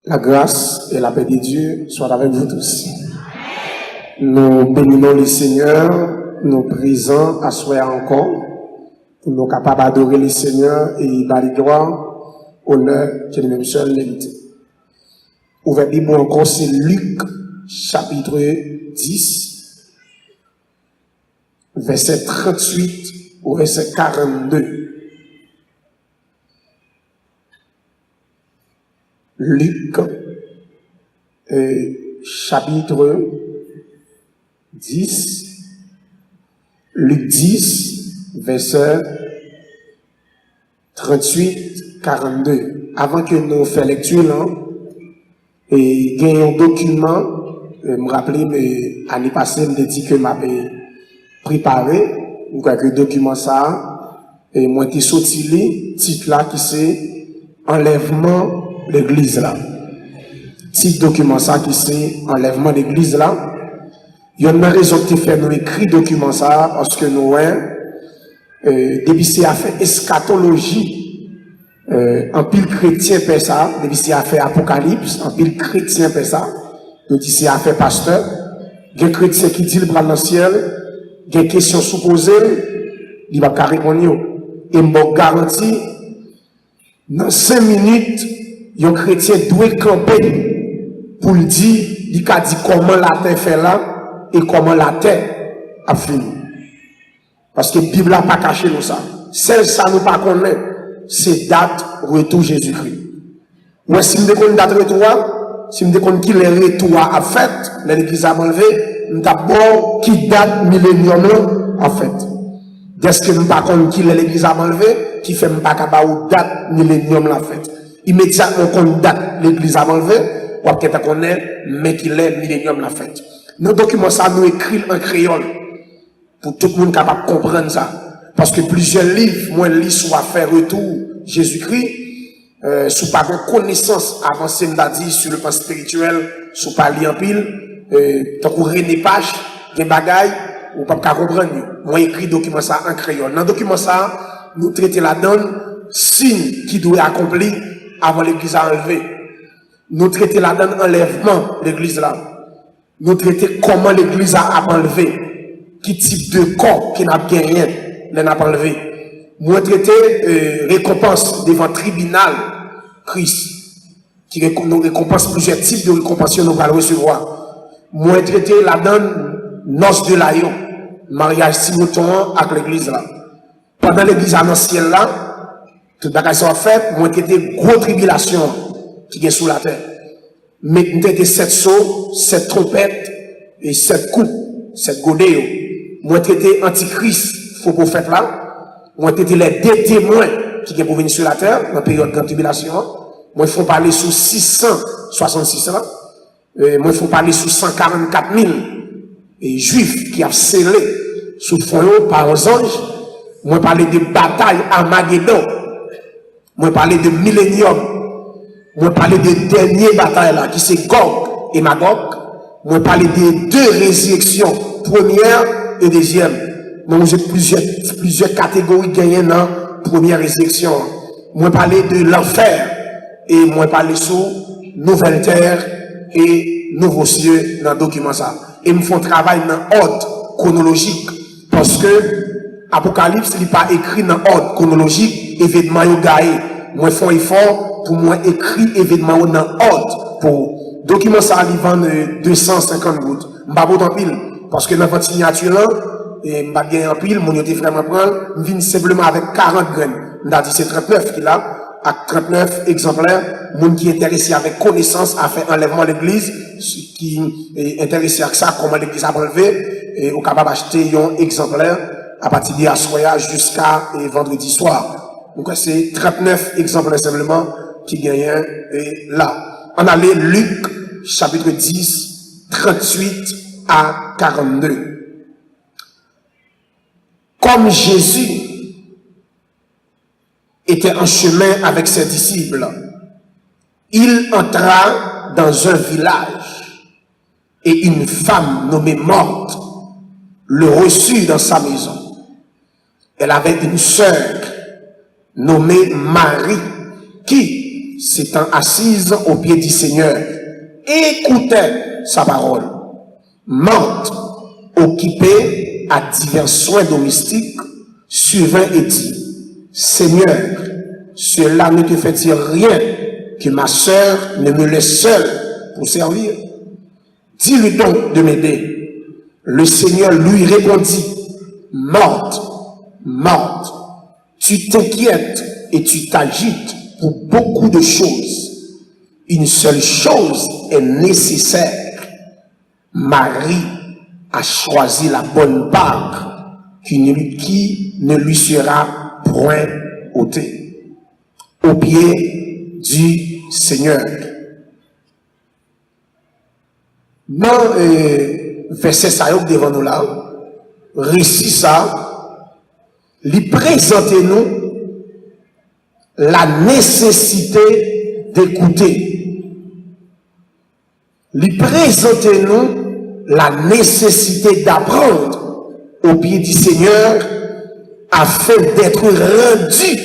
La grâce et la paix de Dieu soient avec vous tous. Nous bénissons le Seigneur, nous présents à soi encore, pour nous capables d'adorer le Seigneur et par gloire, honneur que nous-mêmes seuls méritons. Ouvrez Bible encore, c'est Luc, chapitre 10, verset 38 au verset 42. Luc, chapitre 10, Luc 10, verset 38, 42. Avant que nous fassions lecture, là, et il y a un document, me rappelez, mais l'année passée, me dit que m'avait préparé, ou que document ça, et moi, qui sorti le titre là, qui c'est enlèvement l'église là. Petit document ça qui c'est enlèvement l'église là. Il y a une raison qui fait nous écrire document ça parce que nous depuis c'est à faire eschatologie en pile chrétien fait ça, depuis c'est à faire apocalypse en pile chrétien fait ça. Nous dit c'est à faire pasteur. Il y a chrétien qui dit le bras dans le ciel, il y a des questions supposées, il va pas répondre et me garantit dans 5 minutes un chrétien doit camper pour lui dire, il a dit comment la terre fait là et comment la terre a fini. Parce que la Bible n'a pas caché nous ça. Celle ça nous pas connaît, c'est date retour Jésus-Christ. Moi, si je me date retour, si je me qui le retour a fait, l'église a enlevé, d'abord qui date millénium a fait. Est-ce que je ne sais pas qui l'église a enlevé, qui fait pas capable date millénium l'a fait. Immédiatement qu'on date l'église a enlevé, ou peut-être qu'on est, mais qu'il est millénium l'a fait. Nos documents ça nous écrit en créole, pour tout le monde capable de comprendre ça. Parce que plusieurs livres, moi, lis soit faire retour Jésus-Christ, sous pas de connaissance avancée, m'a dit, sur le plan spirituel, sous pas lire en pile, tant qu'on René Pache, des bagailles, ou pas comprendre. Moi, écrit document ça en créole. Dans le document ça, nous traitons la donne, signe qui doit accomplir avant l'église à enlever. Nous traitons la donne enlèvement, l'église là. Nous traitons comment l'église a enlevé. Qui type de corps qui n'a rien, n'a pas enlevé. Moi, traiter récompense devant tribunal, Christ, qui nous récompense plusieurs types de récompenses que nous allons recevoir. Moi, traiter la donne noce de l'aïon, mariage simultané avec l'église là. Pendant l'église ancienne là, tout bagage soit fait, moi traiter gros tribulation qui est sous la terre. Mais nous traiter 7 sauts, 7 trompettes et 7 coups, 7 godéos. Moi traiter antichrist, faux prophète là. Moi traiter les deux témoins qui sont pour venir sur la terre dans la période de grande tribulation. Moi il faut parler sous 666 là. Moi il faut parler sous 144 000 et juifs qui ont scellé sous fond par aux anges. Moi parler de bataille Armageddon. Moi parler de millénium. Moi parler de dernière bataille là qui c'est Gog et Magog. Moi parler de 2 résurrections, première et deuxième. Moi j'ai plusieurs catégories gagnées dans première résurrection. Moi parler de l'enfer et moi parler sur nouvelle terre et nouveau cieux dans le document ça. Et me font travail dans ordre chronologique parce que Apocalypse n'est pas écrit dans ordre chronologique, événement yo gaé. Moi font effort pour moi écrit événement dans ordre pour document ça livant 250 gouttes. M'pa pas en pile parce que dans votre signature là et m'pa gagner en pile, mon yote vraiment prendre, m'vinn simplement avec 40 graines. M'da dit c'est 39 qu'il a à 39 exemplaires, monde qui est intéressé avec connaissance à faire enlèvement de l'église, qui est intéressé à ça, comment l'église a enlevé, et au capable d'acheter un exemplaire à partir de soir jusqu'à vendredi soir. Donc c'est 39 exemplaires simplement qui gagnent là. On a Luc, chapitre 10, 38 à 42. Comme Jésus était en chemin avec ses disciples, il entra dans un village et une femme nommée Morte le reçut dans sa maison. Elle avait une sœur nommée Marie qui, s'étant assise au pied du Seigneur, écoutait sa parole. Marthe, occupée à divers soins domestiques, survint et dit, Seigneur, cela ne te fait-il rien que ma sœur ne me laisse seule pour servir? Dis-lui donc de m'aider. Le Seigneur lui répondit, Marthe, Marthe, tu t'inquiètes et tu t'agites pour beaucoup de choses. Une seule chose est nécessaire. Marie a choisi la bonne part qui ne lui sera point ôtée. Au pied du Seigneur. Dans verset ça devant nous là, récit ça, il présente nous la nécessité d'écouter. Il présente nous la nécessité d'apprendre au pied du Seigneur afin d'être rendu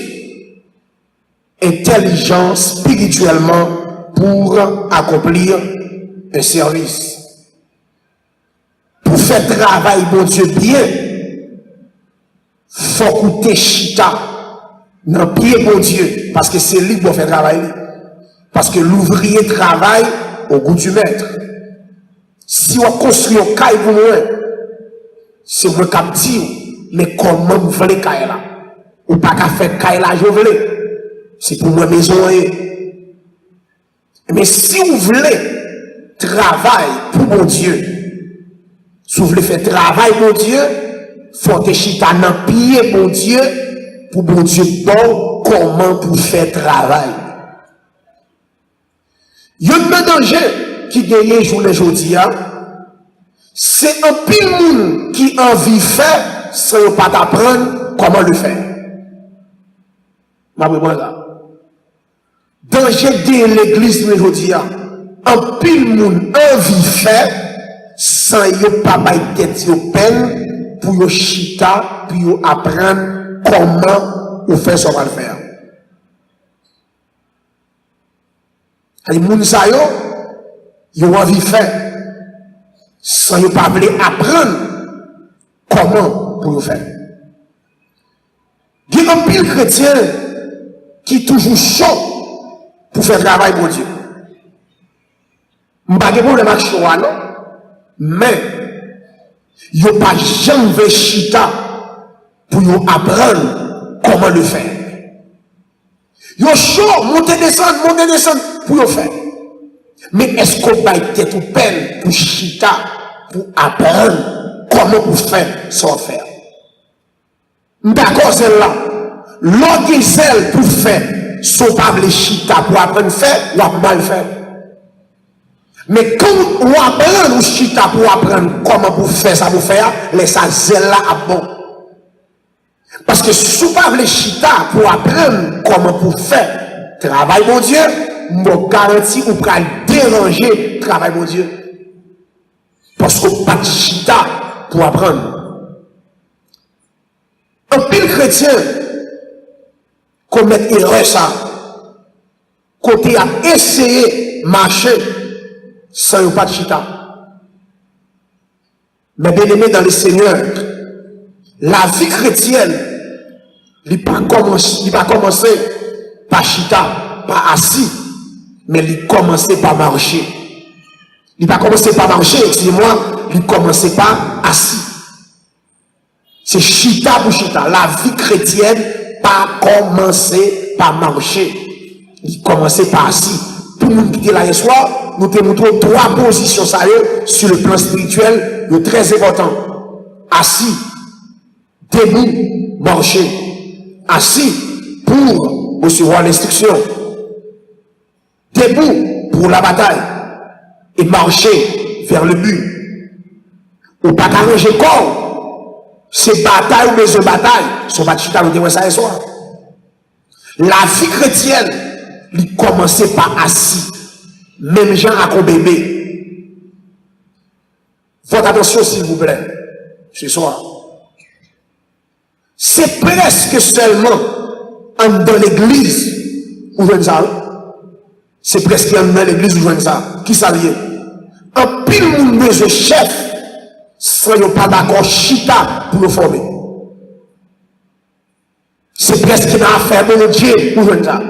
intelligent spirituellement pour accomplir un service. Pour faire travail, bon Dieu, bien, faut coûter chita dans le pied, bon Dieu, parce que c'est lui qui doit faire travail. Parce que l'ouvrier travaille au goût du maître. Si on construit un caille pour moi, c'est moi qui dis, mais comment vous voulez caille là? Ou pas qu'à faire caille là, je voulais. C'est pour moi maison. Mais si vous voulez travail pour mon Dieu, si vous voulez faire travail pour Dieu, faut que chita dans pied pour Dieu, pour mon Dieu bon, comment pour faire travail. Il y a un danger qui gagne jour le jour, c'est un pile monde qui a envie de faire sans pas apprendre comment le faire. Danger de l'église aujourd'hui, un pile monde a envie de faire sans y pas tête de peine pour y chita, pour apprendre comment on fait ce qu'on va faire. Les gens qui ont envie de faire sans ne pas apprendre comment pour le faire. Il y a un pile chrétien qui est toujours chaud pour faire travail pour Dieu. Je ne sais pas de problème avec choix, non? Mais il n'y a pas jamais chita pour apprendre comment le faire. Il y a chaud, monter, descendre pour le faire. Mais est-ce qu'on va être tout peine pour chita, pour apprendre comment vous faire sans faire? D'accord, celle-là. L'autre celle pour faire, sans pas les chita pour apprendre à faire, ou à mal faire. Mais quand on apprend ou chita pour apprendre comment vous faire ça pour faire, laissez celle-là à bon. Parce que si vous pas les chita pour apprendre comment vous faire travail, mon Dieu, je garantis ou pas déranger le travail, mon Dieu. Parce que pas de chita pour apprendre. Un pile chrétien commet erreur ça. Côté à essayer de marcher sans pas de chita. Mais bien aimé dans le Seigneur, la vie chrétienne, il va commencer par chita, par assis, mais il commence par marcher. Il va commencer par marcher, excusez-moi, il commence par assis. C'est chita pour chita. La vie chrétienne pas commencer par marcher. Il commence par assis. Tout le monde qui est là ce soir, nous te montrons trois positions sérieuses sur le plan spirituel, le très important. Assis, debout, marcher. Assis pour recevoir l'instruction. Debout pour la bataille. Et marcher vers le but. Ou pas arranger corps. C'est bataille ou besoin de bataille. Son bâtiment, nous devons ça ce soir. La vie chrétienne, il commençait par assis. Même gens à un bébé. Votre attention, s'il vous plaît, ce soir. C'est presque seulement dans l'église où je ça. C'est presque dans l'église où je ça. Qui ça lié? Un pile monde besoin chef, sans yon pas d'accord chita pour nous former. C'est presque dans l'affaire de Dieu où je ça.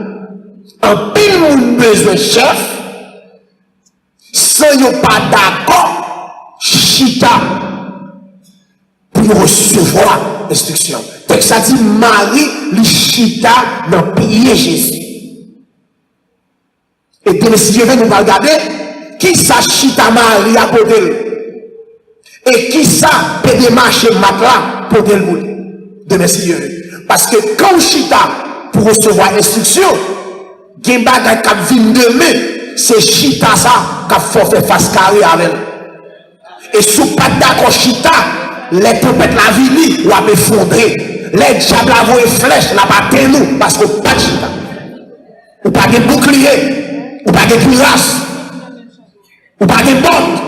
Un pile monde besoin chef, sans yon pas d'accord chita pour recevoir l'instruction. Donc ça dit Marie, le chita dans prier Jésus. Et puis si je vais nous regarder, qui ça chita Marie à côté? Et qui ça peut démarcher Matla pour le monde? De messieurs. Parce que quand chita pour recevoir l'instruction, il y a des bagages qui viennent demain, c'est chita ça qui faut faire face carré avec elle. Et si vous pas d'accord chita, les tempêtes la vie ou à m'effondrer. Les diables la voient flèche, la battent nous parce que pas de chita. Ou pas de bouclier, ou pas de cuirasse, ou pas de bottes.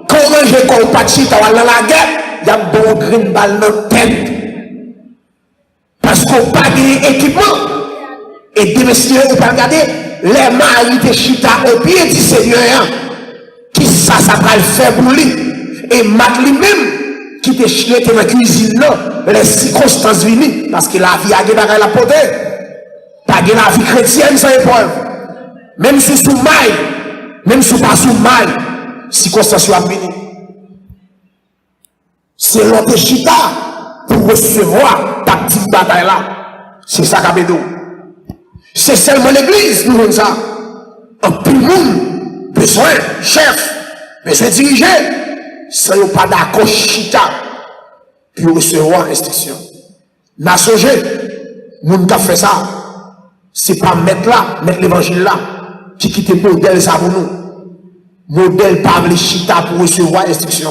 Quand on range comme pas de chita, on va dans la guerre, il y a un bon green balle dans la tête. Parce qu'on pas d'équipement. Et des messieurs, vous pouvez regarder, les maris de chita au pied du Seigneur, qui ça va le faire pour lui. Et Mac lui-même, qui te chié dans la cuisine là, les circonstances venues, parce que la vie a gagné la pote, pas de la vie chrétienne sans épreuve. Même si sous mal, même si pas sous mal, circonstances sont venues. C'est l'autre chita pour recevoir ta petite bataille là. C'est ça qu'a bédou. C'est seulement l'église, nous faisons ça. Un tout le monde, besoin, chef, besoin diriger. Ça n'est pas d'accord, chita, pour recevoir l'instruction. N'a songé, nous qui fait ça, c'est pas mettre l'évangile là, qui quitte le modèle ça pour nous. Modèle par les chita pour recevoir l'instruction.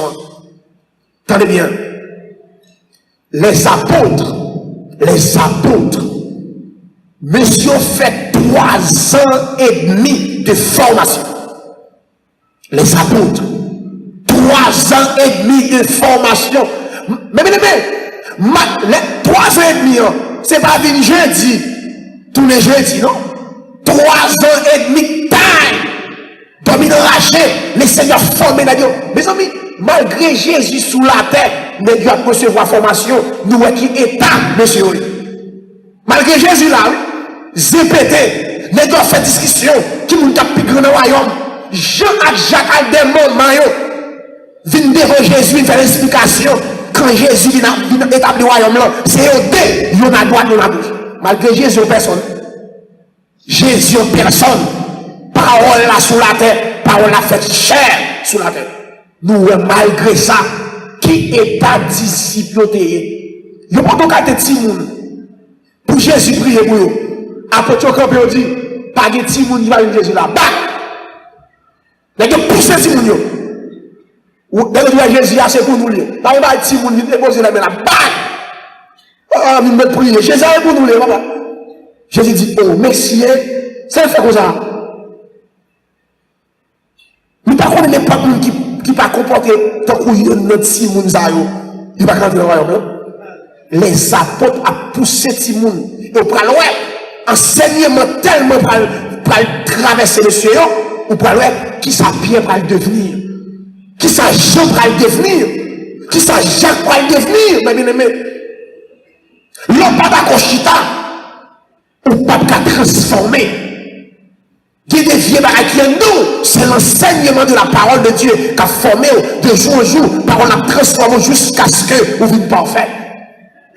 Tenez bien. Les apôtres, monsieur fait 3 ans et demi de formation. Les apôtres. 3 ans et demi de formation. Mais, les 3 ans et demi, c'est pas venu jeudi, tous les jeudis, non? 3 ans et demi, time! Dormi de racher, les seigneurs formés dans Dieu. Mes amis, malgré Jésus sous la terre, nous devons recevoir formation, nous qui état, monsieur. Malgré Jésus là, ZPT, nous devons faire discussion, qui nous a plus grand dans le royaume. Jean et Jacques a des moments, viennent devant Jésus, faire l'explication. Quand Jésus vient établir le royaume là, c'est eux deux, ils ont la droite, ils ont la gauche. Malgré Jésus, personne. Jésus, personne. Parole là sur la terre, parole là fait chair sur la terre. Nous, malgré ça, qui est pas disciple, il n'y a pas de cas de Timoun. Pour Jésus prier pour eux. Après, tu as dit, pas de Timoun, il va venir Jésus là. Bah! Mais il y a poussé Timoun. Ou d'ailleurs Jésus c'est pour nous lier. Là on va dire mon déposer la main là. Ah, il me prier. Jésus est pour nous lier, papa. Jésus dit oh merci, c'est fait comme ça. Nous pas connaît pas monde qui pas comporter tant que notre Simon Zayo. Il va rentrer dans le royaume. Les apôtres a poussé Simon et au pral ouais enseignement tellement pour traverser le ciel ou pour ouais qui ça bien pour devenir. Qui ça Jean va le devenir? Qui ça Jacques va le devenir? Mais bien aimé, l'homme pas d'accord chita, ou pas transformer. Qui devient qui nous, c'est l'enseignement de la parole de Dieu qui a formé de jour en jour, parole a transformé jusqu'à ce que vous veniez parfait.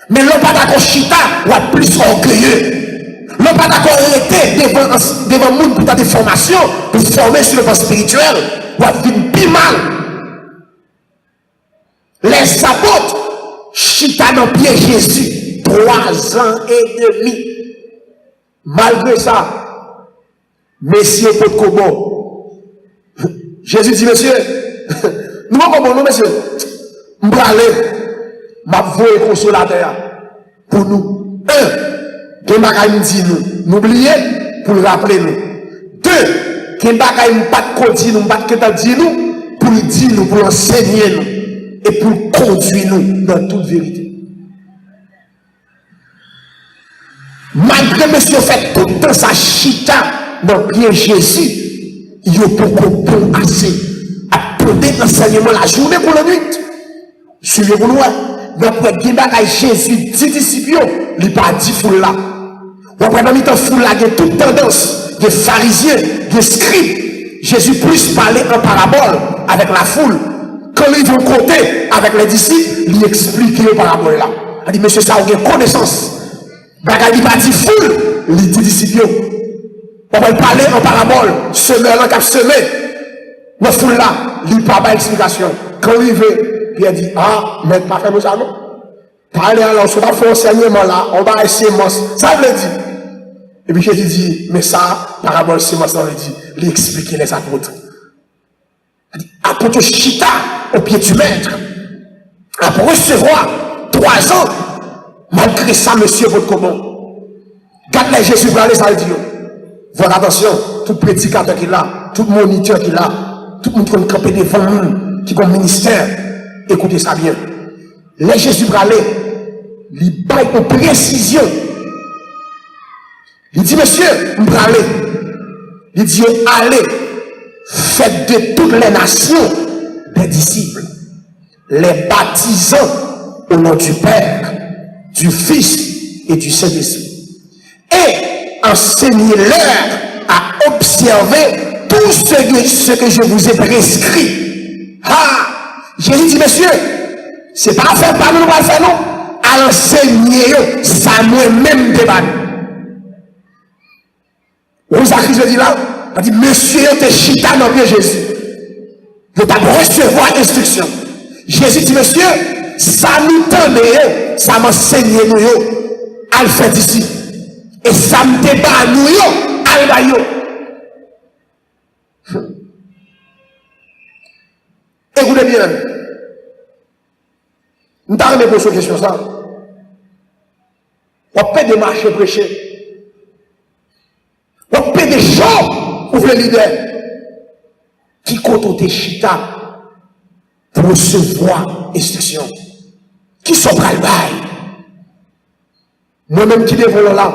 Mais l'homme pas d'accord chita, ou a plus orgueilleux. L'homme pas d'accord arrêté devant le monde pour faire des formations, pour former sur le plan spirituel, ou a venir plus mal. Les apôtres, chita dans pied Jésus, 3 ans et demi. Malgré ça, messieurs Kokobo, Jésus dit, monsieur, nous comment nous, monsieur, m'bralé, m'a voué consolateur pour nous. 1, qu'il m'a dit nous, n'oubliez, pour le rappeler nous. 2, qu'il m'a pas de nous, pas de dit nous, pour le dire nous, pour l'enseigner nous. Et pour conduire nous dans toute vérité. Malgré monsieur fait tout le temps sa chita dans le pied Jésus, il y a beaucoup de assez à porter l'enseignement la journée pour la nuit. Suivez-vous nous. Donc, Jésus dit disciples, il n'a pas dit foule là. Vous prenez dans foule là, il y a toute tendance, des pharisiens, des scribes. Jésus plus parler en parabole avec la foule. Quand ils vont côté avec les disciples, il explique les paraboles là. Il dit, monsieur, ça a une connaissance. Il n'a pas dit foule, il dit disciples. On va parler en parabole, semeur en cap semé. La foule là, il n'a pas d'explication. Quand il veut, il a dit, ah, mais pas faire ça non. Parler alors, on va faire enseignement là, on va essayer ça veut dire. Et puis Jésus dit, mais ça, parabole, c'est moi, ça veut dire, il explique les apôtres. Il dit, apôtre chita au pied du maître. Après recevoir 3 ans, malgré ça, monsieur, votre comment. Garde les Jésus pour aller, ça veut dire. Voilà, attention, tout prédicateur qu'il a, tout moniteur qu'il a, tout le monde qui est campé devant nous, qui est comme ministère, écoutez ça bien. Les Jésus pour aller, il baille une précision. Il dit, monsieur, vous allez. Il dit, allez, faites de toutes les nations des disciples, les baptisant au nom du Père, du Fils et du Saint-Esprit. Et enseignez-leur à observer tout ce que je vous ai prescrit. Ah! Jésus dit, monsieur, c'est pas à faire par nous, on va le faire, non? À l'enseigner, ça nous-mêmes débat. Vous avez dit là, on dit, monsieur, tu es chita dans le Jésus. Vous allez recevoir l'instruction. Jésus dit, monsieur, ça nous tenait, ça m'enseigne nous, à le faire ici. Et ça me débat nous, à le bailler. Écoutez bien. Nous t'avons posé une question ça. On peut démarcher prêcher. On peut des gens pour les leaders qui comptent des chita pour recevoir instruction. Qui sont prêts à le bail. Moi-même qui devons là,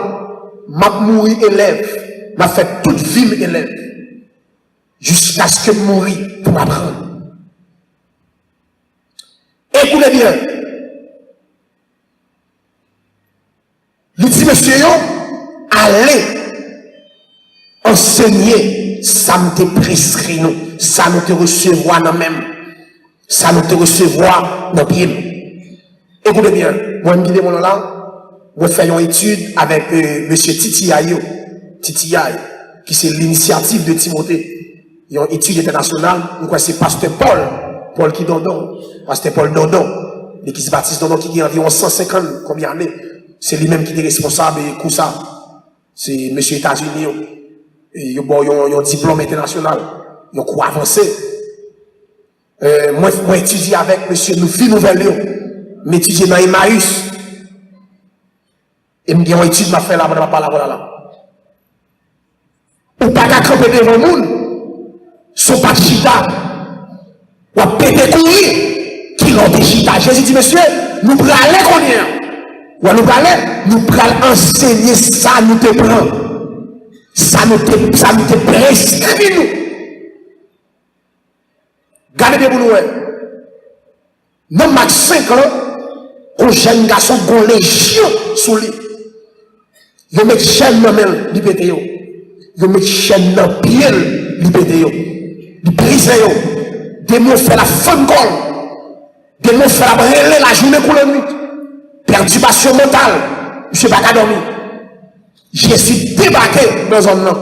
m'a mouru élève, m'a fait toute vie élève, jusqu'à ce que je mourir pour m'apprendre. Écoutez bien. Il dit, monsieur, allez enseigner, ça me te prescrit nous, ça nous te recevoir dans même, ça nous te recevoir dans pied. Écoutez bien, moi, je me dis, là, nous faisons une étude avec M. Titiaï, qui c'est l'initiative de Timothée. Il y a une étude internationale, nous croyons c'est Pasteur Paul qui Dondon, Pasteur Paul Dondon, et qui se baptise Dondon, qui a environ 150 combien d'années. C'est lui-même qui est responsable de tout ça. C'est M. États-Unis. Il a un diplôme international. Il a quoi avancé. Moi, étudié avec M. Noufi Nouvelle. Je étudié dans Emmaüs. Et je me dis, une étude m'a fait là, là. Ou pas qu'à camper devant le monde. Son pas de chita. Ou à péter courir. Qui l'ont de chita. Jésus dit, monsieur, nous prenons aller qu'on ou nous allons enseigner ça, nous te prend. Ça nous te prescrit, nous. Gardez bien pour nous. Dans max 5 ans, un jeune garçon qui a légion sous lui. Il met chaîne dans le pied, il pète. Il met chaîne dans le pied, il pète. Il brise. Des mots fait la femme colle. Des mots fait la brûler la journée pour la nuit. Perturbation mentale, je ne sais pas dormir. Je suis débarqué dans un nom.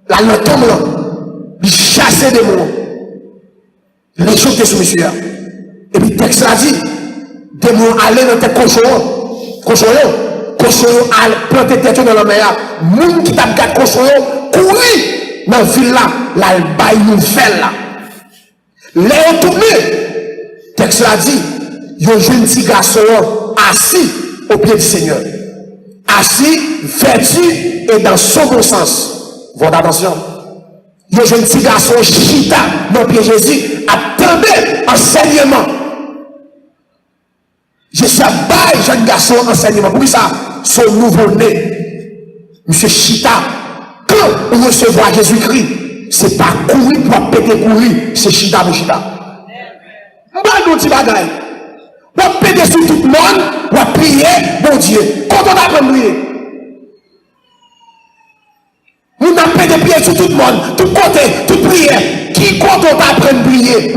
Là, le tombe là, il chasse des mots. Les choses sous monsieur. Et puis, le texte a dit, des mots aller dans tes cochons. Cochons, planter tête dans la mer. Moun qui t'a gardé cochons, courir dans la ville là, là, il baille nouvelle là. Les tourner, le texte a dit, il y a un jeune petit garçon assis au pied du Seigneur. Assis, vêtu et dans son bon sens. Votre attention. Il y a un jeune petit garçon chita dans le pied de Jésus, attendez enseignement. Je suis à bail, jeune garçon, enseignement. Pour ça, son nouveau-né, monsieur Chita, quand on recevra Jésus-Christ, c'est pas courir pour péter courir, c'est chita pour chita. M'bal nous ti bagay. Pour péter sur tout le monde, pour prier, bon Dieu. Quand on apprend à prier, nous n'avons pas de prier sur tout le monde, tout côté, toute prière. Qui quand on apprend à prier?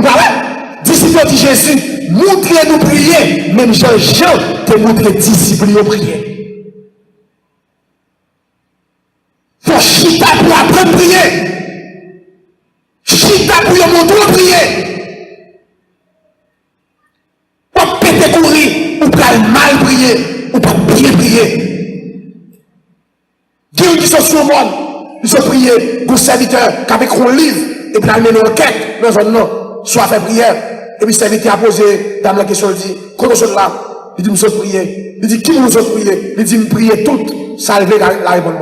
Disciples de Jésus, montrez-nous prier. Même Jean te montre disciples de prier. Faut chita pour apprendre à prier. Chita pour montrer à prier. Pour péter courir, ou pas mal prier, ou pas bien prier. Dieu qui sont sur le monde, ils sont priés pour serviteurs qui avec un livre, et puis amener une enquête dans un nom, soit fait prière. Et puis serviteur a posé dans la question, il dit, quand on sont là, il dit, nous sommes priés. Il dit, qui nous sommes priés? Il dit, nous prions toutes, salver la réponse.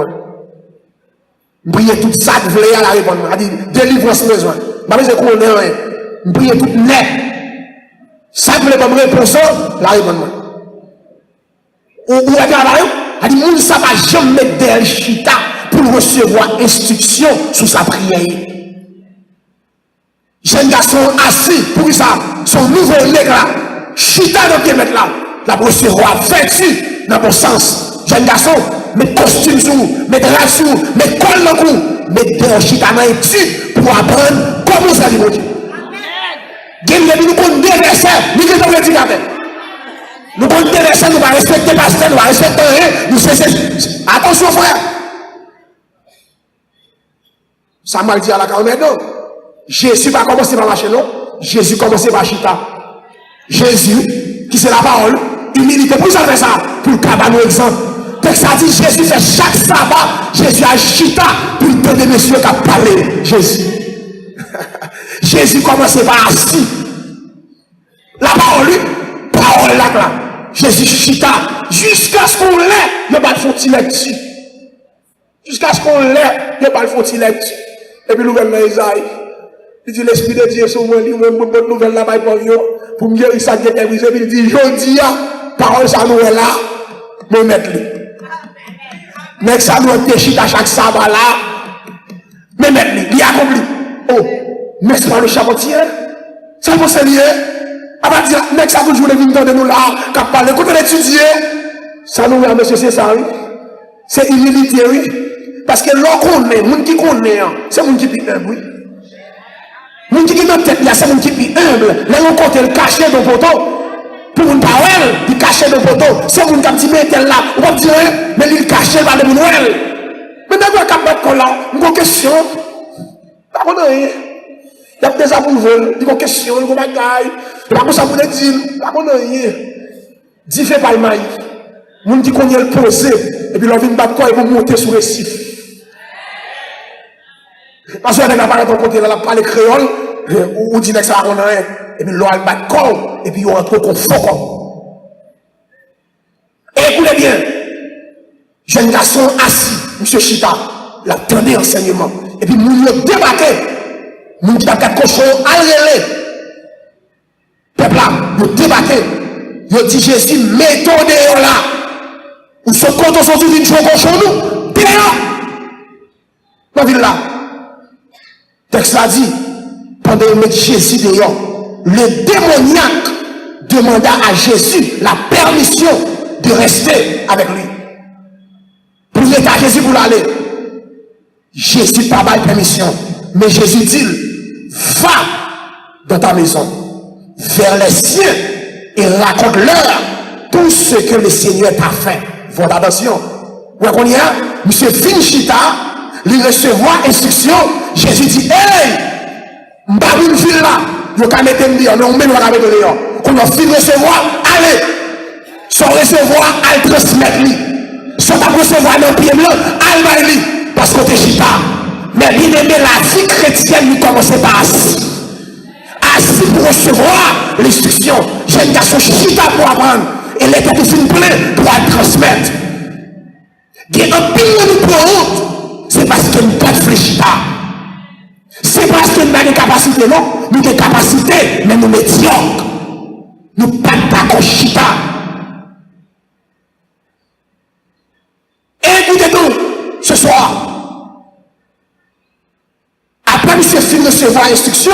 Nous prions toutes ça, vous voulez la réponse. Il dit, délivrance besoin. Je ne sais pas qu'on est rien. Nous prions toutes net. Ça, vous voulez pas me réponse, la réponse. Ou la garde, il dit, nous, ça va jamais mettre des chita pour recevoir instruction sur sa prière. Jeune garçon assis, pour ça, son nouveau nègre là, chita dans le mettre là, la recevoir vertu dans bon sens. Jeune garçon, met costume sur, met drap sur, met col dans le cou, met des chita dans les tubes pour apprendre comment ça dit mon Dieu. Nous connaissons des versets, nous devons le dire avec. Nous connaissons des versets, nous allons respecter le pasteur, nous allons respecter rien, nous cessons. Attention frère. Ça m'a dit à la caméra, non. Jésus va commencer par marcher, non? Jésus commence par chita. Jésus, qui c'est la parole, humilité, pour ça fait ça, pour le cabane nous exemple. Texte a dit, Jésus fait chaque sabbat, Jésus a chita, pour le temps des messieurs qui a parlé. Jésus. Jésus commence par assis. La parole, là. Jésus chita, jusqu'à ce qu'on l'ait, il n'y a pas de fontilet dessus. Jusqu'à ce qu'on l'ait, il n'y a pas de fontilet dessus. Et puis, l'ouvert dans Isaïe. Il dit, l'Esprit de Dieu est sur moi, il dit, bonne nouvelle là-bas pour me guérir ça qui est brisé. Il dit, je dis, parole ça nous est là, me mettre lui. Mais ça nous est chita chaque sabbat là, me mettre lui. Il a accompli. Oh, mais c'est pas le chabotier. Ça vous c'est lié. À partir de là, ça vous joue les vignes de nous là, qui parle. Quand on étudie, ça nous est, monsieur, c'est ça, oui. C'est humilité, oui. Parce que l'on connaît, les gens qui connaissent, c'est les gens qui sont humbles, oui. Les gens qui sont dans la tête, c'est les gens qui sont humbles. Les gens qui ont caché dans le poteau, pour une parole, ils cachent dans le poteau. C'est les gens qui ont dit, là, on va dire, mais ils cachent dans le poteau. Mais d'abord, quand on a là, une question, pas de rien. Il y a des approuves, il y a des questions, il y a des bagailles, il y a des choses à dire, pas de rien. Dis fait pas le maïs. Les gens qui connaissent le posé, et puis l'on vient de battre quoi, ils vont monter sur le récif. Parce qu'on a parlé de ton côté, là, parler créole, ou dit que ça va rien, et puis l'on a le battre corps, et puis on rentre au fond. Et écoutez bien, jeune garçon assis, M. Chita, il a tenu enseignement, et puis nous le débatté, nous qui avons cochon à relais. Peuple là, nous débatté, il dit Jésus, méthode là, ou ce compte on s'en dit, jouer cochon nous, dehors, dans la ville là. Texte a dit, pendant qu'il met Jésus dehors, le démoniaque demanda à Jésus la permission de rester avec lui. Pour l'état Jésus pour l'aller. Jésus n'a pas de permission. Mais Jésus dit, va dans ta maison, vers les siens, et raconte-leur tout ce que le Seigneur t'a fait. Votre attention. Vous voyez, monsieur Finchita, il recevoir instruction, Jésus dit, hey, m'babou une fille là, vous pouvez mettre un lion, mais on met le mettre le lion. Quand on finit recevoir, allez, son recevoir, allez transmettre lui. Son recevoir dans le pied blanc, allez lui, parce qu'on est chita. Mais bien aimé, la vie chrétienne, nous commençons par assis. Assis pour recevoir l'instruction. J'ai un garçon chita pour apprendre, et les têtes sont pleines pour transmettre. Il y a un pire de nous honte. C'est parce que nous ne pouvons pas chita. C'est parce que nous avons des capacités, non? Nous avons des capacités, mais nous médiocres. Nous ne pouvons pas chita. Écoutez-nous, ce soir. monsieur finit recevoir instruction,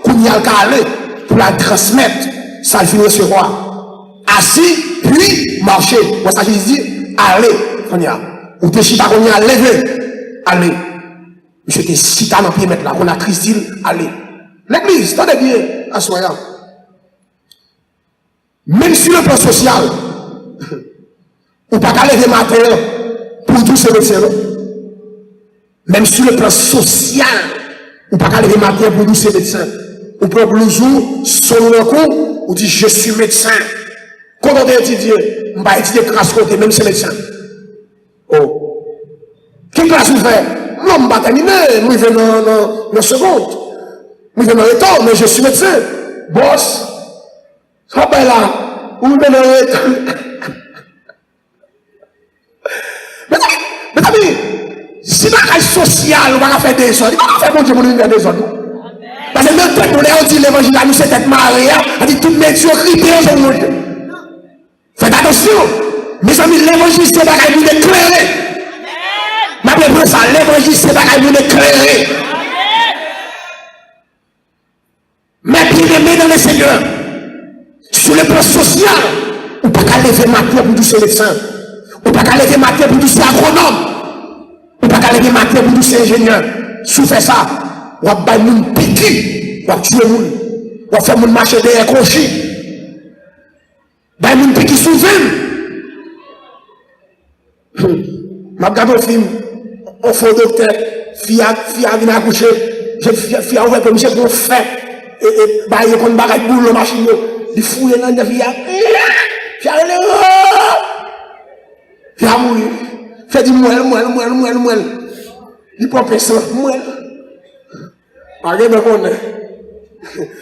qu'on y a aller pour la transmettre, ça il finit recevoir. Assis, puis marcher. Moi, ça, je dis, allez, on y a. Ou te chita qu'on y a levé, allez. Monsieur te chita dans le pied mettre là, on a Christine, allez. L'église, attendez bien, assoyant. Même sur le plan social, ou pas qu'à lever matin pour tous ces médecins. Même sur le plan social, ou pas qu'à lever matin pour tous ces médecins. Ou prend le jour, son recours, ou dit je suis médecin. Quand on est étudié, on va étudier classe côté, même ces médecins. Oh. Quelle classe vous faites? Non, je ne vais pas terminer, je vais dans la seconde. Je vais dans le temps, mais je suis médecin. Boss, ça va là, ou je vais dans le temps. Mais amis, si la case sociale, on va faire des autres, on va faire bon Dieu pour nous faire des autres. Parce que même quand on dit l'évangile, nous c'est être marié, on dit toute médiocrité au monde. Faites attention, mes amis, l'évangile c'est pas qu'à vous éclairer. Mais après ça, l'évangile c'est pas qu'à vous éclairer. Mais bien aimé dans le Seigneur, sur le plan social, on ne peut pas lever matin pour tous ces médecins. On ne peut pas lever matin pour tous ces agronomes. On ne peut pas lever matin pour tous ces ingénieurs. Si vous faites ça, on va faire des piquer, on va tuer les gens, on va faire des marcher derrière crochet. Des gens piquer sous veine. Je regarde un film, on fait un docteur, fille a venu accoucher, fille a ouvert comme monsieur pour faire, et bah il y a une bagaille boule la machine, il fouille dans la fille a fille a mourir, fait du moelle, il prend personne, moelle. Allez, me connaît.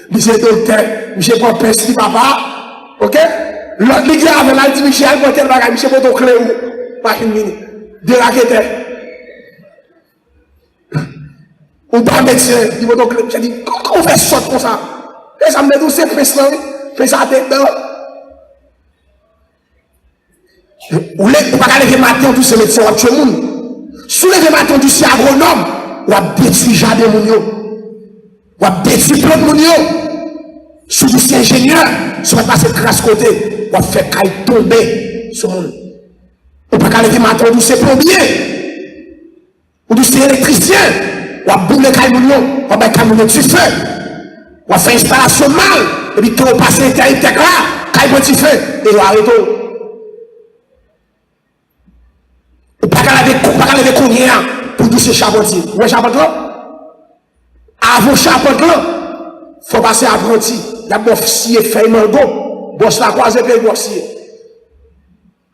Monsieur docteur, monsieur prend personne, papa, ok? L'autre qui avait là, il dit Michel, pour quel bagage, monsieur pour ton clé ou machine mini, de la quête. Ou pas médecin, il va donc j'ai dit, comment on fait sorte comme ça? Et ça me dit, c'est président, fais ça dedans. Ou les pas aller matin tous ces médecins, on va tuer le monde. Sous les matin tous ces agronomes, on va détruire jardin mon on va détruire plein de mon sous ces ingénieurs, si on va passer de grâce côté, on va faire caille tomber sur le monde. On va pas aller matin tous ces plombiers, ou tous ces électriciens. On va bouler les camions, on va mettre les camions du feu. On va faire installation mal. Et puis quand on passe l'intérieur, camion du feu, et on arrête. On ne peut pas aller combien pour tous ces charpentiers. Vous voyez charpentier? Avant charpentier, il faut passer apprenti. Il y a un officier fait mango. Boss la croise et puis officier.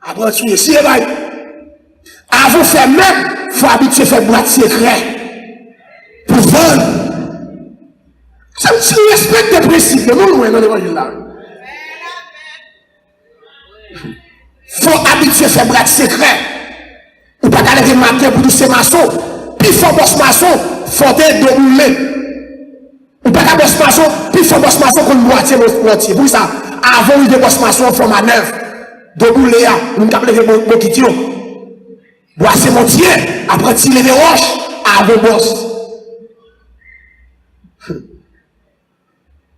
Apprenti, si et là. Avant de faire même, il faut habituer à faire boîte secret. Pour vendre. Ça me dit, respecte les principes, non, dans l'évangile là. Il faut habituer à faire boîte secret. Ou pas aller le matin pour tous ces maçons. Puis il faut boss maçon, il faut être déroulé. Ou pas aller boss maçon, puis il faut boss maçon qu'on moitié. Pour ça, avant de boss maçon, il faut manœuvre. Déroulé, on ne peut pas lever mon kitio. Boisser mon tiers, après tirer les roches, avant boss.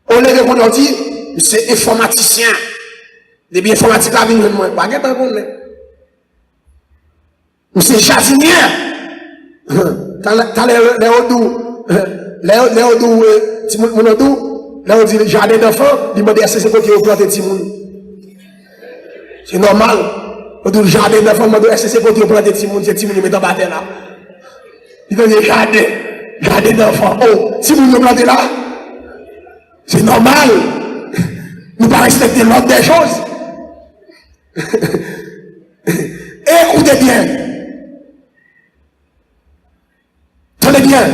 On lève qu'on a dit, c'est informaticien. Depuis informatique à venir, moi, pas qu'à connaître. C'est jardinier. T'as les odou, les odou, mon odou, là on dit jardin d'enfants, il m'a dit c'est quoi qui est planté Timoun. C'est normal. On dit jardin d'enfants, il m'a dit c'est quoi qui est planté Timoun, c'est Timoun qui met dans la terre là. Il m'a dit jardin d'enfants. Oh, Timoun est planté là. C'est normal. Nous ne pas respecter l'ordre des choses. Écoutez bien. Tenez bien.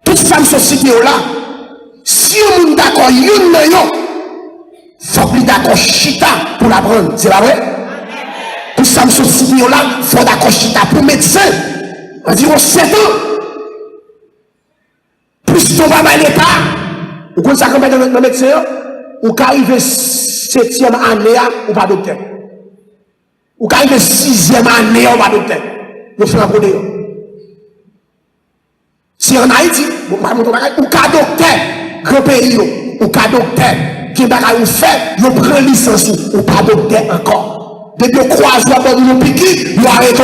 Toute femme société là, si on est d'accord, il faut plus d'accord chita pour la prendre. C'est pas vrai? Toute femme société là, il faut d'accord chita pour médecin. Environ 7 ans. Plus ton papa n'est pas. Vous connaissez ça comme dans le médecin? Ou quand arrive 7e année, ou pas docteur. Ou quand arrive 6e année, ou pas docteur. Vous faites un problème. C'est en Haïti, ou ka docteur, grand pays, ou ka docteur, qui va ou fait, vous prenez licence, ou pas docteur encore. Dès que vous croisez la bonne ou piqué, vous arrêtez.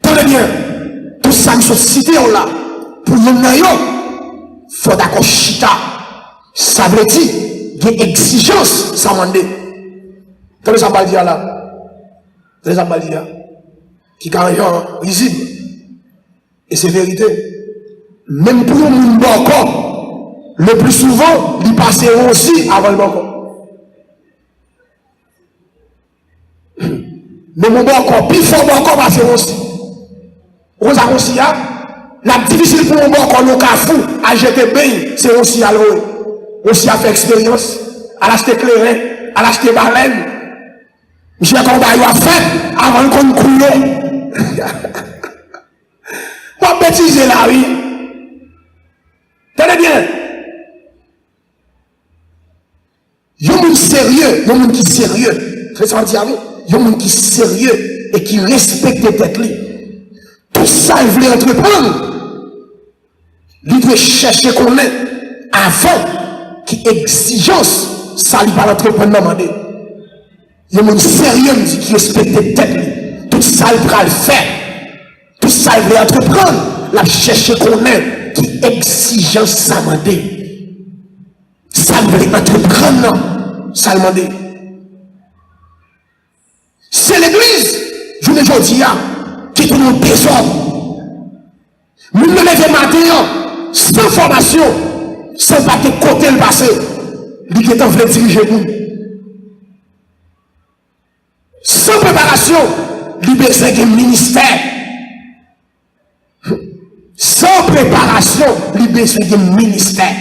Tenez bien, tout ça, nous sommes cités là, pour nous il faut d'accord chita. Ça veut dire, il y a une exigence, ça m'a dit. Tenez ça, dire là. Tenez ça, dire. Qui est risible. Et c'est vérité. Même pour nous, le plus souvent, ils passent aussi avant le bocor. Mais mon bocor, plus fort bocor passe aussi. Vous avez aussi, la difficile pour mon bocor, le cafou, à jeter bain, c'est aussi à l'eau. Aussi à faire expérience, à l'acheter clairin, à l'acheter baleine. J'ai un combat à faire avant qu'on coule. Pas bêtiser là, oui. Tenez bien. Il y a un monde sérieux, il y a un monde qui est sérieux. Frère Santiago, il y a un monde qui est sérieux et qui respecte les têtes. Tout ça, il voulait entreprendre. Il doit chercher qu'on est avant qui exigence, ça lui va l'entreprendre demander. Il y a un monde sérieux qui respecte les têtes. Tout ça, il va le faire. Tout ça, il veut entreprendre. La chercher qu'on est qui exigence ça demander. Ça veut entreprendre. Ça demander. C'est l'église, je ne dis pas, qui est un désordre. Nous ne levons matin sans formation, sans pas de côté le passé. Lui qui est en train de diriger nous. Sans préparation, lui besoin d'un ministère. Sans préparation, lui besoin d'un ministère.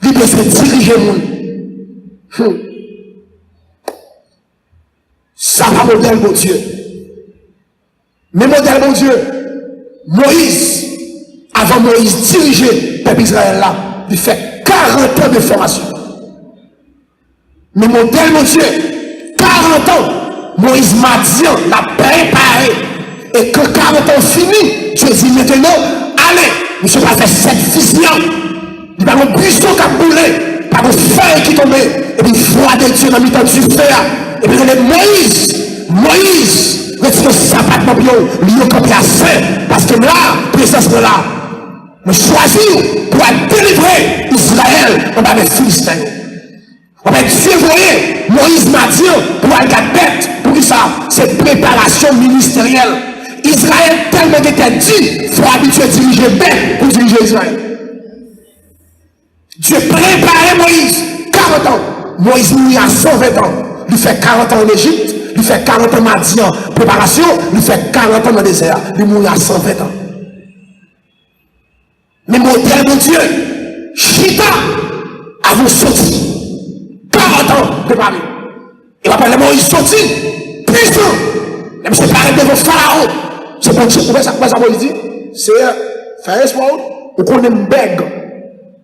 Lui besoin de diriger nous. Ça va modèle mon Dieu. Mais modèle mon Dieu, Moïse, avant Moïse diriger le peuple Israël là, il fait 40 ans de formation. Mais modèle mon Dieu, 40 ans, Moïse m'a dit, l'a préparé. Et quand 40 ans fini, Dieu dit maintenant, allez, monsieur va faire 7 visions. Il va avoir un buisson qui a boulé, par un feu qui tombe, et puis froid de Dieu dans le milieu du feu. Et puis il dit, Moïse, retire le sabbat de Bion, lié comme la saint, parce que là, présence de là, me choisir pour délivrer Israël en bas des Philistins. On va Dieu voyez, Moïse m'a dit pour aller la bête, pour ça, c'est préparation ministérielle. Israël tellement était dit, il faut habituer à diriger bête pour diriger Israël. Dieu préparait Moïse 40 ans. Moïse mourit à 120 ans. Il fait 40 ans en Égypte, il fait 40 ans en Madian, préparation, il fait 40 ans dans le désert. Il mourit à 120 ans. Mais modèle de Dieu, Chita, avant sorti, 40 ans préparé. Et après, Moïse sorti, puissant. Même si c'est pareil devant Pharaon. C'est pour Dieu, ça Moïse dit, c'est faire espoir, ou qu'on aime bègue.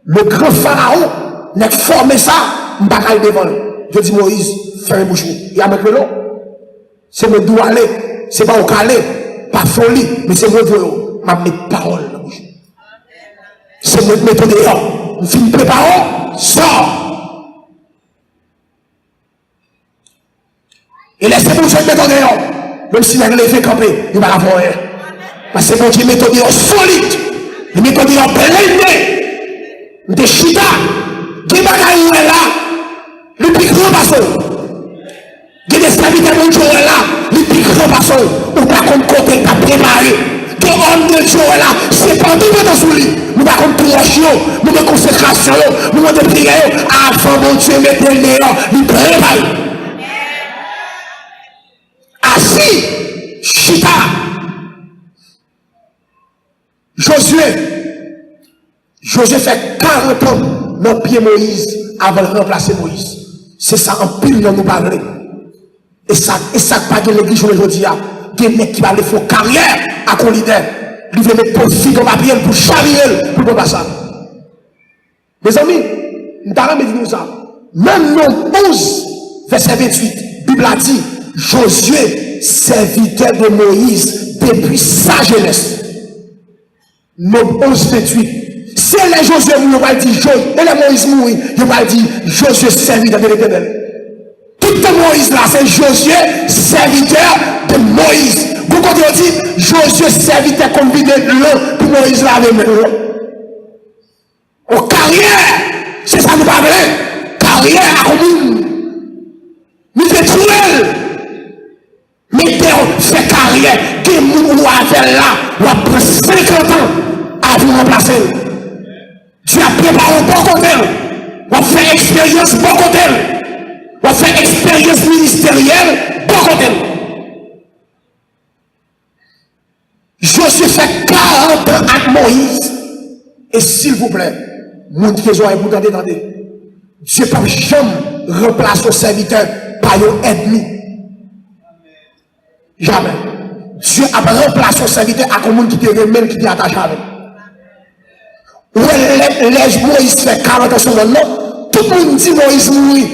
Le grand Pharaon n'a formé ça, m'bagaille devant. Je dis Moïse, fais un bouchon. Il y a maintenant, c'est me doigt aller, c'est pas au calé, pas folie, mais c'est me voyou, m'a mis parole dans la bouche. C'est me mettre dehors. On finit préparant, sort. Et laissez mon Dieu mettre dehors. Même s'il a levé camper, il va la voir. Parce que mon Dieu met dehors solide. Il met dehors blindé. De chita, qui va gagner là, le plus grand basson. Qui des serviteurs de Dieu là, le plus grand basson. Ou pas comme côté qui a préparé. Que l'homme de Dieu là, c'est pas tout dans son lit. Nous pas comme prière, nous de consécration, nous de prière, avant mon Dieu mettre le dehors, il prépare. Assis, chita. Josué fait 40 ans dans le pied Moïse avant de remplacer Moïse. C'est ça en pile dans nous parler. Et ça pas de l'église aujourd'hui. Il y a des mecs qui va aller faire carrière à qu'on leader. Ils veulent mettre profit comme papier pour charrier pour pas ça. Mes amis, nous avons dit ça. Même non 11, verset 28, Bible a dit, Josué serviteur de Moïse depuis sa jeunesse. Nombre 11, 28. C'est les Josué qui va dire Josué, et les Moïse mourir, il va dire Josué serviteur de l'Éternel. Tout le Moïse là, c'est Josué serviteur de Moïse. Vous comprenez dit Josué serviteur combiné de l'eau, pour Moïse là avec l'eau. Au carrière, c'est ça nous parle. Carrière à commune. Nous faisons tout elle. Mais fait carrière, que nous avons là, on va prendre 50 ans à vous remplacer. Tu as préparé un bon côté. On va faire expérience bon côté. On va faire expérience ministérielle bon côté. Josué fait 40 ans avec Moïse. Et s'il vous plaît, montrez vous et vous entendez. Dieu ne peut jamais remplacer un serviteur par un ennemi. Jamais. Dieu a remplacé un serviteur à un monde qui te remet, qui te attache avec. Les Moïse fait 40 ans sur le nom, tout le monde dit Moïse mourit.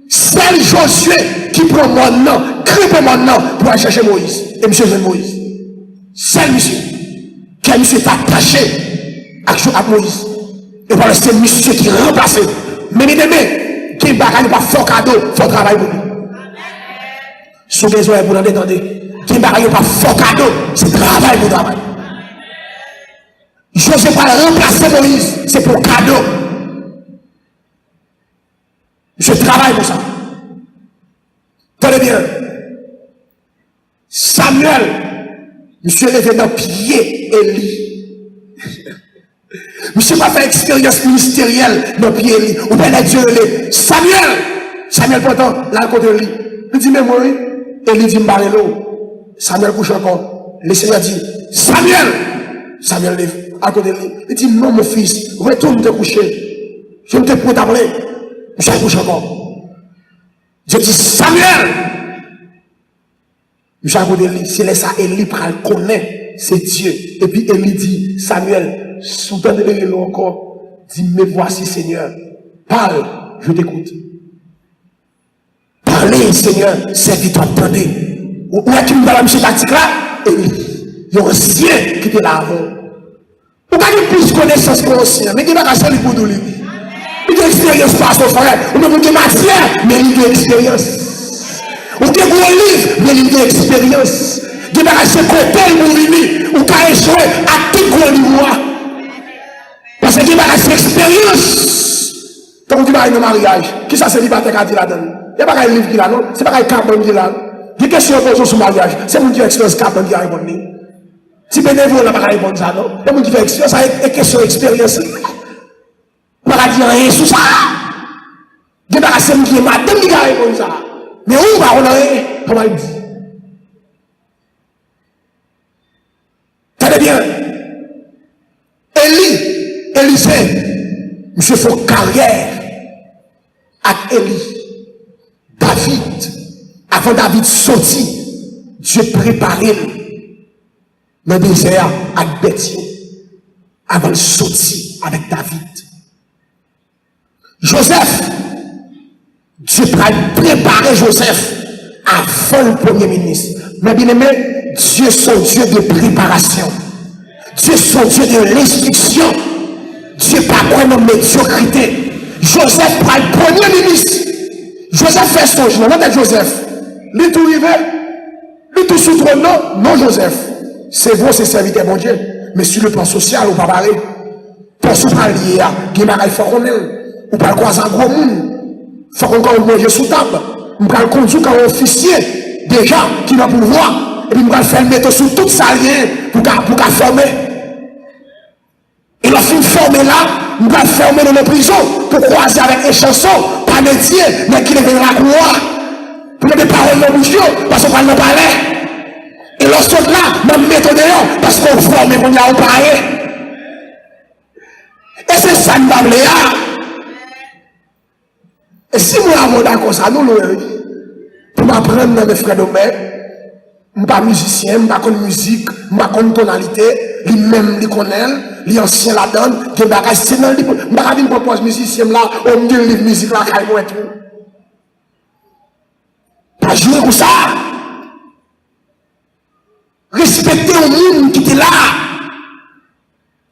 C'est Josué qui prend mon nom, crie pour mon nom pour aller chercher Moïse. Et monsieur Jean Moïse. C'est monsieur. Qui monsieur est attaché à Moïse. Et voilà, c'est monsieur qui remplace. Mais mes amis, qui bagaille pas fort cadeau, fort travail pour lui. Sous besoin pour l'entendre. Qui bagaille pas fort cadeau, c'est travail pour travail. Josué va remplacer Moïse, c'est pour cadeau. Je travaille pour ça. Tenez bien. Samuel, monsieur levé dans pied Élie. Monsieur va faire expérience ministérielle dans pied Élie. Ou bien les dieux Samuel. Samuel pourtant, là côté Élie. Il dit, mais moi, Élie dit, m'barre l'eau. Samuel couche encore. Le Seigneur dit, Samuel. Samuel lève à côté de lui. Il dit, non, mon fils, retourne te coucher. Je ne te prends t'appeler. Je couche encore. Je dis, Samuel. Je à côté de lui. C'est là ça, Élie pral connaît, c'est Dieu. Et puis Élie dit, Samuel, soutenez-le encore. Dis, mais voici, Seigneur. Parle, je t'écoute. Parlez, Seigneur, serviteur, attendez. Où est-ce que nous allons tactique là? Élie. Il y a un ancien qui était là avant. Vous n'avez plus de connaissance que l'ancien, mais il n'y a pas de pour nous. Il y a expérience par son frère. Ou même il y a matière, mais il y a expérience. Ou il y a un livre, mais il y a expérience. Il y a un côté pour lui, ou qu'il a échoué à tout gros livre. Parce qu'il y a une expérience. Quand on dit un mariage, qui ça c'est célibataire qui a dit là-dedans? Il n'y a pas un livre qui là, non? C'est pas un carbone qui là. Il y a des questions sur le mariage. C'est mon Dieu expérience carbone qui a répondu. Si bénévole n'a pas répondu ça, non? Il y a des expérience, ça est question d'expérience. On va dire rien sur ça. Il y a des personnes qui est madame qui a répondu ça. Mais où va on aller? Comment il dit? Tenez bien. Élisée, monsieur faut carrière avec Élie. David, avant David sorti, Dieu préparait dans le désert avec Béthie, avant de sortir avec David. Joseph, Dieu préparait Joseph avant le premier ministre. Mais bien aimé, Dieu est son Dieu de préparation. Dieu est son Dieu de l'instruction. Dieu n'est pas vraiment médiocrité. Joseph prend le premier ministre. Joseph fait son jeu. Non, Joseph. Il est tout arrivé. Il est tout sous trône. Non, Joseph. C'est vous, c'est serviteur, mon Dieu. Mais sur le plan social, on ne va pas parler. Pour ce lié, il faut qu'on ait. On parle croiser un gros monde. Il faut qu'on mange sous table. On parle conduire comme officier. Déjà, qui va pouvoir. Et puis, on va faire mettre sur toute sa ligne pour former. Et lorsqu'on forme là, on va fermer dans les prisons pour croiser avec les chansons, pas métier, mais qui deviennent la croix. Pour des paroles de bouche, parce qu'on va nous parler. Et lorsqu'on là, même méthode dehors, parce qu'on forme et qu'on y a au parler. Et c'est ça nous va là. Et si nous avons d'accord ça, nous, pour m'apprendre dans mes frères de mère, je ne suis pas musicien, je ne suis pas musique, je ne suis pas tonalité, lui-même, lui connaît, lui ancien la donne, je ne suis pas propose musicien là, on me dit livre musique là, quand il tout. Pas jouer comme ça.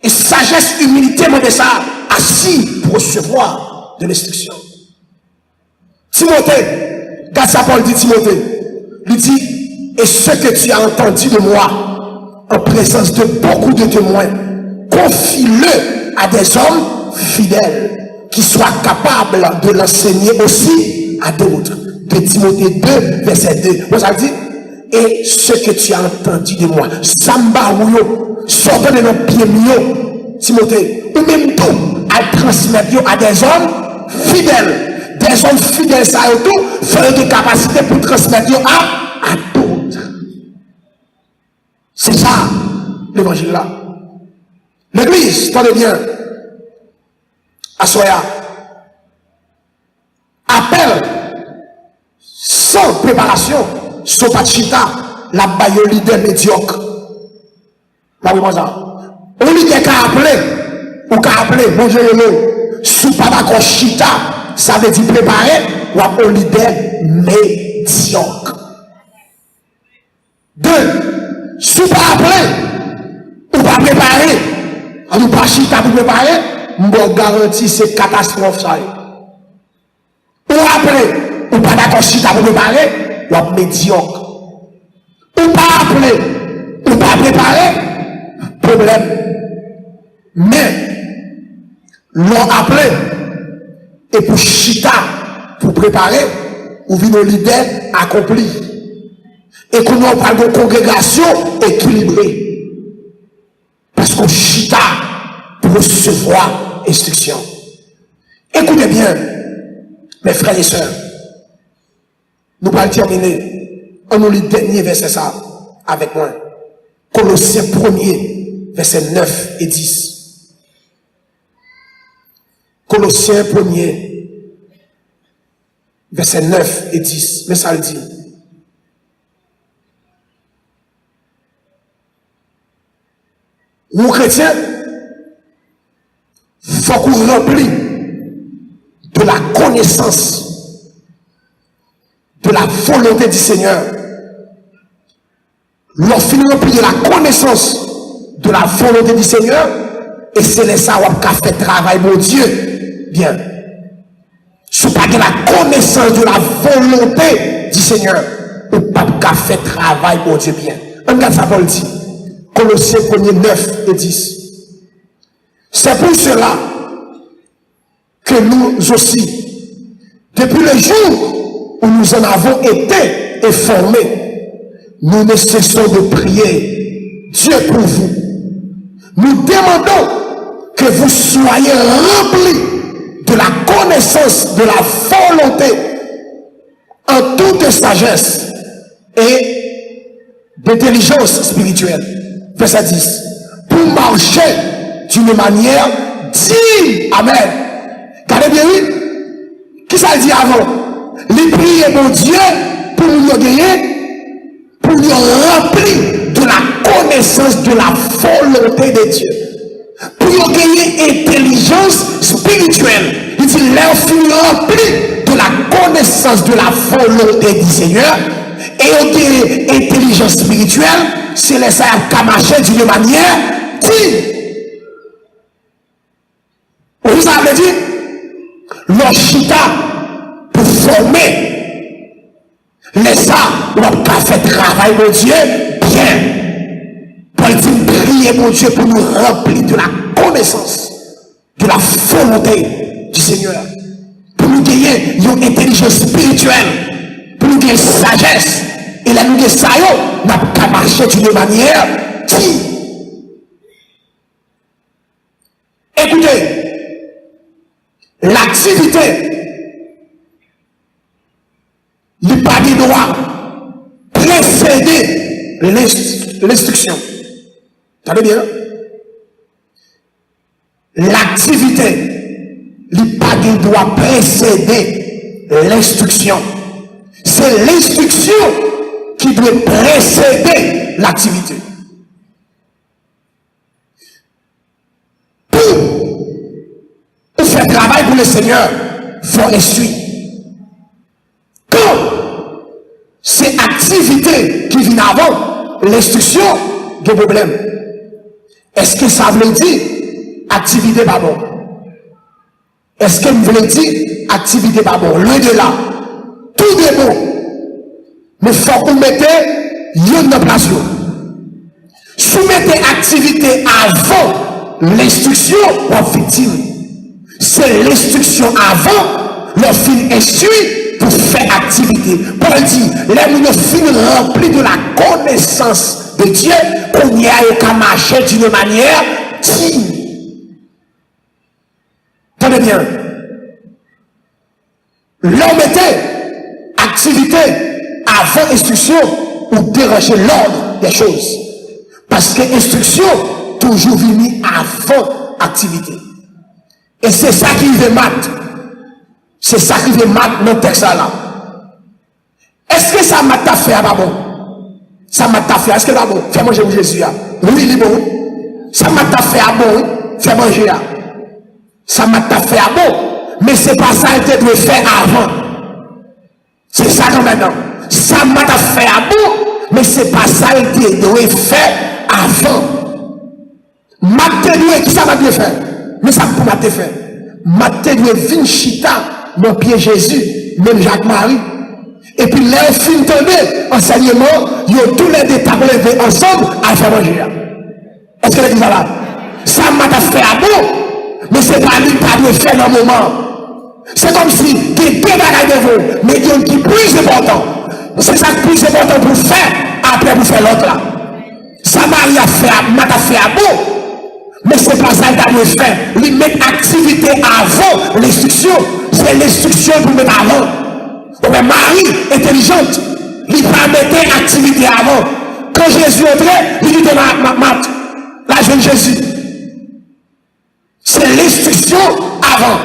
Et sagesse, humilité, moi de ça, assis pour recevoir de l'instruction. Timothée, quand ça Paul dit Timothée, lui dit, et ce que tu as entendu de moi, en présence de beaucoup de témoins, confie-le à des hommes fidèles, qui soient capables de l'enseigner aussi à d'autres. De Timothée 2, verset 2. Vous avez dit, et ce que tu as entendu de moi, Samba Ouyo, sortant de nos pieds mieux, Timothée, ou même tout, à transmettre à des hommes fidèles. Des hommes fidèles, ça et tout, faire des capacités pour transmettre à d'autres. C'est ça, l'évangile là. L'église, tenez bien, à Soya, appelle sans préparation, sans pachita, la baille leader médiocre. Là, oui, moi, ça. On leader qu'a appelé, ou qu'a appelé, bon Dieu, sous pas d'accord chita, ça veut dire préparer, ou un leader médiocre. Deux, sous pas appelé, ou pas préparer, on nous pas chita pour préparer, on garantit c'est catastrophe, ça. Ou appelé, ou pas d'accord chita pour préparer, ou un médiocre. Ou pas appelé, ou pas préparer, problème. Mais, l'on appelé, et pour chita, pour préparer, ou vient au leader accompli. Et qu'on a parle de congrégation équilibrée. Parce qu'on chita pour recevoir instruction. Écoutez bien, mes frères et sœurs, nous allons terminer. On nous lit le dernier verset ça avec moi. Colossiens 1er, verset 9 et 10. Colossiens 1er, verset 9 et 10. Mais ça le dit. Nous chrétiens, il faut qu'on remplisse de la connaissance de la volonté du Seigneur. Lorsqu'on remplit de la connaissance de la volonté du Seigneur, et c'est là ça qu'on a fait travail, mon Dieu. Bien. Si vous n'avez pas la connaissance de la volonté du Seigneur, vous n'avez pas fait travail, mon Dieu, bien. On regarde ça, Paul dit. Colossiens 1er 9 et 10. C'est pour cela que nous aussi, depuis le jour où nous en avons été informés, nous ne cessons de prier Dieu pour vous. Nous demandons que vous soyez remplis de la connaissance de la volonté en toute sagesse et d'intelligence spirituelle. Verset 10. Pour marcher d'une manière digne. Amen. Regardez bien, oui. Qui ça dit avant? Les prier, mon Dieu, pour nous gagner, pour nous remplir de la connaissance de la volonté de Dieu. Pour nous gagner intelligence spirituelle. Il dit, leur fut rempli de la connaissance de la volonté du Seigneur. Et on dit intelligence spirituelle, c'est les ça à marcher d'une manière digne. Vous avez dit, l'ochita pour former les ça, on a fait travail, mon Dieu, bien. Paul dit, priez, mon Dieu, pour nous remplir de la connaissance, de la volonté du Seigneur. Pour nous gagner une intelligence spirituelle, pour nous gagner sagesse. Et la nous ça, on n'a pas marché d'une manière digne. Écoutez, l'activité, le pas de droit, précéder l'instruction. Vous savez bien? L'activité, le pas de droit précéder l'instruction. C'est l'instruction qui doit précéder l'activité. Pour faire travail pour le Seigneur, il faut instruire. Quand c'est activité qui vient avant l'instruction, de problème. Est-ce que ça veut dire activité pas bon. Est-ce que vous voulez dire activité pas bon? Loin de là, tout est bon. Mais il faut que vous mettez une place. Soumettez activité avant l'instruction ou victime. C'est l'instruction avant le film instruit pour faire activité. Paul dit, les nous fin remplis de la connaissance de Dieu, qu'on y a qu'à marcher d'une manière digne. Tenez bien. L'homme était activité avant instruction ou déranger l'ordre des choses. Parce que instruction toujours venu avant activité. Et c'est ça qui veut mat. C'est ça qui veut mat dans le texte là. Est-ce que ça m'a fait à bon? Ça m'a fait, est-ce que c'est bon? Fais manger pour Jésus. Oui, il est bon. Ça m'a fait à bon. Fais manger. Ça m'a fait à bon. Mais c'est pas ça que tu dois faire avant. C'est ça quand même. Ça m'a fait à bon. Mais c'est pas ça que tu dois faire avant. Maté doit, qui ça m'a bien fait? Mais ça pour maté faire. Maté doit venir chita, mon pied Jésus, même Jacques-Marie. Et puis les filles tombées, enseignement, ils ont tous les détails levés ensemble à faire manger. Est-ce que vous ça là? Ça m'a fait à bon, mais c'est pas lui qui doit faire dans le moment. C'est comme si il y a deux bagages de vous, mais il y a qui est plus important. C'est ça qui est plus important pour faire, après pour faire l'autre là. Ça m'a fait à bon, mais c'est pas ça qu'il doit faire. Lui mettre activité avant l'instruction, c'est l'instruction pour mettre avant. Mais Marie, intelligente, il va mettre activité avant. Quand Jésus entrait, il dit la jeune Jésus. C'est l'instruction avant.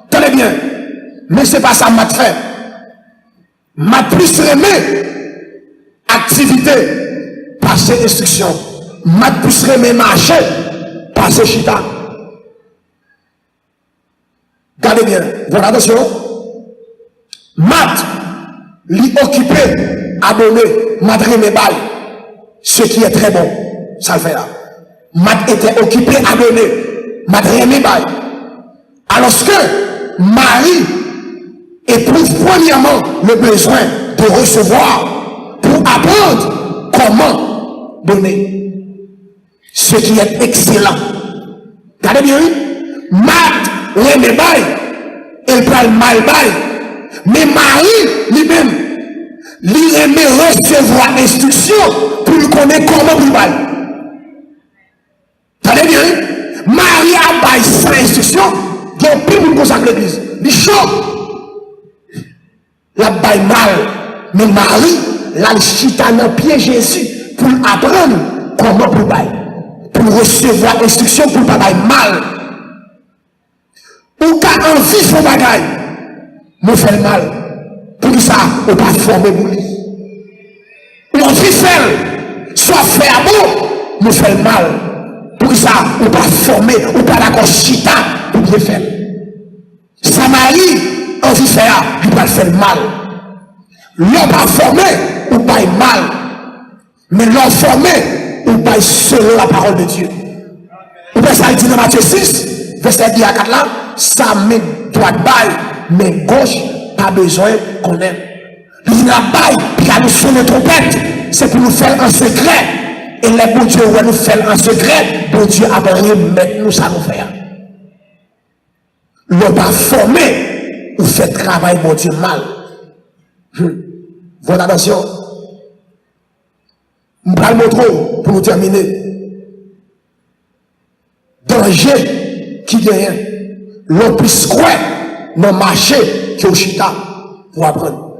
Tenez bien. Mais ce n'est pas ça que m'a fait. M'a plus aimé activité par ces instructions. M'a plus aimé marcher par ces chita. Regardez bien. Voilà, attention. Mat, lui occuper, abonner, madrer mes balles, ce qui est très bon, ça le fait là. Mat était occupé à donner, madrer mes balles. Alors que Marie éprouve premièrement le besoin de recevoir pour apprendre comment donner, ce qui est excellent. Regardez bien, Mat, mes balles, elle prend le mal bail. Mais Marie, lui-même, lui aimait recevoir l'instruction pour lui connaître comment vous bail. T'allez bien? Marie a bail sans instruction, il y a plus pour consacrer l'église. Il chaud. La bail mal. Mais Marie, la chita dans pied Jésus pour apprendre comment vous bail. Pour recevoir l'instruction pour ne pas bail mal. Ou qu'à envie son bagaille. Nous fait le mal. Pour ça, on ne peut pas former pour lui. On fait faire, soit faire à bon, nous fait le mal. Pour ça, on ne peut pas former, on ne peut pas d'accord chita pour bien faire. Samarie, on fait faire, il va faire le mal. L'homme pas formé, on pas mal. Mais l'homme formé, on pas selon la parole de Dieu. Vous pouvez ça dit dans Matthieu 6, verset 10 à 4 là, ça met droite baille. Mais gauche, pas besoin qu'on aime. Il n'a pas, puis à nous sur notre trompette, c'est pour nous faire en secret. Et les bon Dieu va nous faire en secret, bon Dieu a besoin de mettre nous ça nous faire. L'on pas formé, ou fait travail bon Dieu mal. Voilà, attention. Je vais le montrer pour nous terminer. Danger qui gagne. L'on puisse croire dans le marché qui est au chita pour apprendre.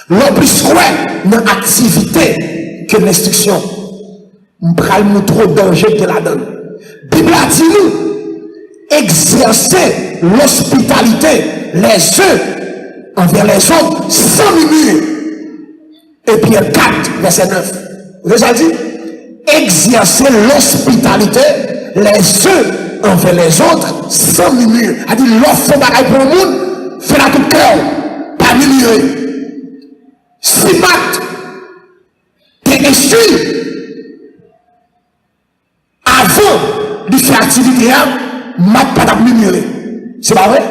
L'on plus croire dans l'activité que l'instruction. On va montrer le danger de la donne. La Bible a dit nous, exercer l'hospitalité les uns envers les autres sans murmure. Et Pierre 4, verset 9. Vous avez dit, exercer l'hospitalité les uns envers les autres sans murmure. A dit l'offre bagaille pour le monde, fait la tout cœur, pas murmurer. Si Matt t'es instruit avant il fait activité, mat pas murmurer. C'est pas vrai?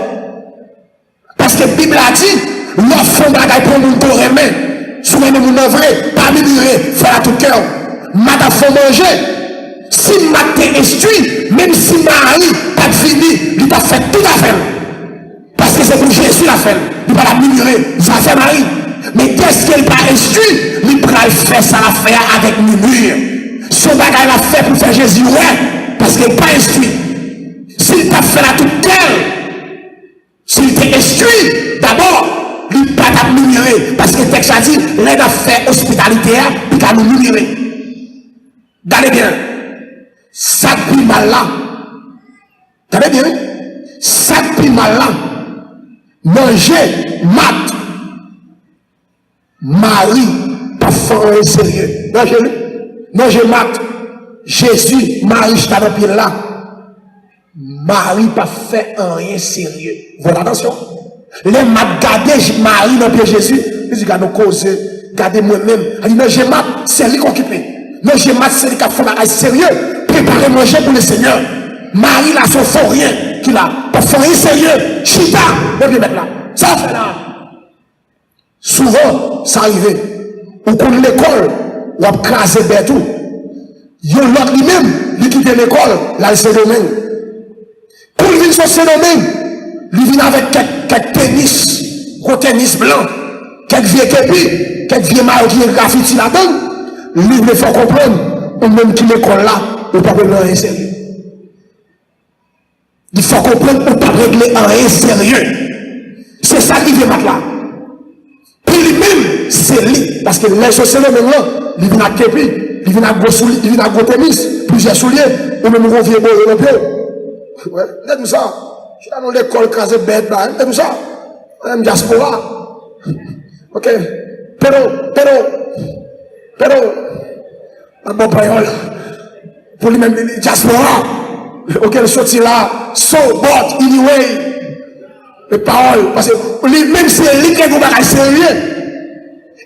Parce que la Bible a dit, l'offre font bagaille pour nous remettre. Souvent, nous n'en vrai, pas murmurer, faire à tout cœur. Mat a fait manger. Si mat t'est instruit, même si Marie pas fini, il t'a fait tout à fait. Parce que c'est pour Jésus la fait. Il va la murmurer, ça fait Marie. Mais qu'est-ce qu'elle pas instruit? Il va faire ça la faire avec murmure. Son bagage l'a fait pour faire Jésus, ouais, parce qu'il n'est pas instruit. S'il t'a fait la toute cœur, s'il t'est instruit, d'abord, il pas t'a murmurer. Parce que le texte a dit, l'aide a fait hospitalité, il va nous murmurer. Regardez bien. Ça pris mal là. Regardez bien. Ça pris mal là. Manger, mat. Marie, pas faire sérieux. Non, je mate. Jésus, Marie, je t'avais pris là. Marie, pas fait rien sérieux. Voilà, attention. Les mat gardé Marie dans le pied Jésus. Il dit, nous causer, gardez moi-même. Il dit, non, je mate, c'est lui qui occupe. Non, je mate, c'est lui qui a fait un sérieux. Préparez manger pour le Seigneur. Marie, là, son fort rien. Qui l'a, pas fait rien sérieux. Chita, on peut mettre là. Ça fait là. Souvent, ça arrive. Ou qu'on l'école, ou à craser tout. Yon l'autre lui-même, il quitte l'école, là, il se domaine. Quand il vient sur ce domaine, il vient avec quelques tennis, gros tennis blanc, quelques vieux képis, quelques vieux maillots qui est graffiti là-dedans. Lui, il faut comprendre, ou même qui l'école là, ou pas régler un sérieux. Il faut comprendre, ou pas régler un sérieux. C'est ça qui vient maintenant. Puis lui-même, c'est lui. Parce que les sociétés maintenant, il vient à képi, il vient à gros souliers, il vient à gros tennis, plusieurs souliers, ou même gros vieux beau européen. Ouais, c'est tout ça. Je suis dans l'école casée bête là, c'est tout ça. Même diaspora. Ok. Pero, un bon payol. Pour lui-même, diaspora. Ok, le sorti là, so, but, anyway. Les paroles, parce que même si elle lit quelque chose de sérieux,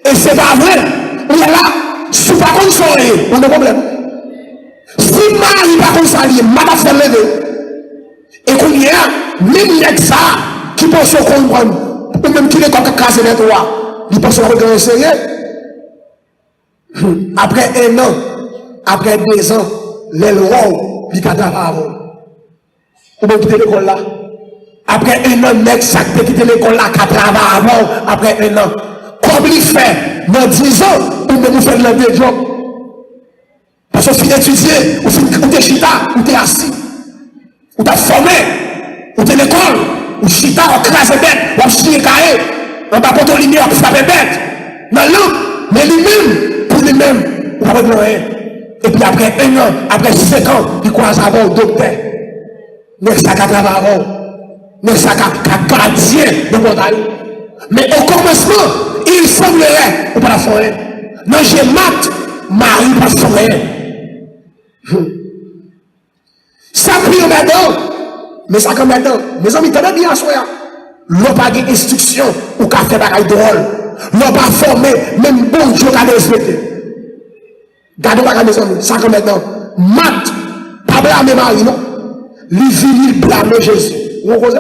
et c'est pas vrai, on est là, si pas comme ça, on a un problème. Si Marie pas comme ça, madame fait lever, et qu'on y a, même les ça, qui pensent comprendre, ou même qui les coques casés les trois, ils pensent regarder sérieux. Après 1 an, après 2 ans, les lois, ils cadrent avant. Ou bien quitter l'école là. Après 1 an, mec, ça peut quitter l'école là, 4 ans avant, après 1 an. Comme il fait, dans 10 ans, ou même vous faites le deux jobs. Parce que vous finissez d'étudier, vous êtes chita, vous êtes assis, vous êtes formé, vous êtes l'école, vous chita, vous crasez bête, vous chiez carré, vous n'avez pas de lumière pour frapper bête. Non, non, mais lui-même, pour lui-même, vous n'avez pas rien. Et puis après 1 an, après 5 ans, il croise avant au docteur. Mais ça va travailler avant. Mais ça va gardien de montagne. Mais au commencement, il semblerait, ou pas la forêt. Non, j'ai mat, Marie pas forêt. Ça prie au maintenant. Mais ça comme maintenant. Mes amis, t'as bien à soi. L'on pas d'instruction ou qu'a fait bagaille drôle. L'on pas formé, même bon Dieu qu'a respecté. Gardez pas mes amis, ça comme maintenant. Mat, pas blâmer Marie, non. Il blâme Jésus. Vous comprenez?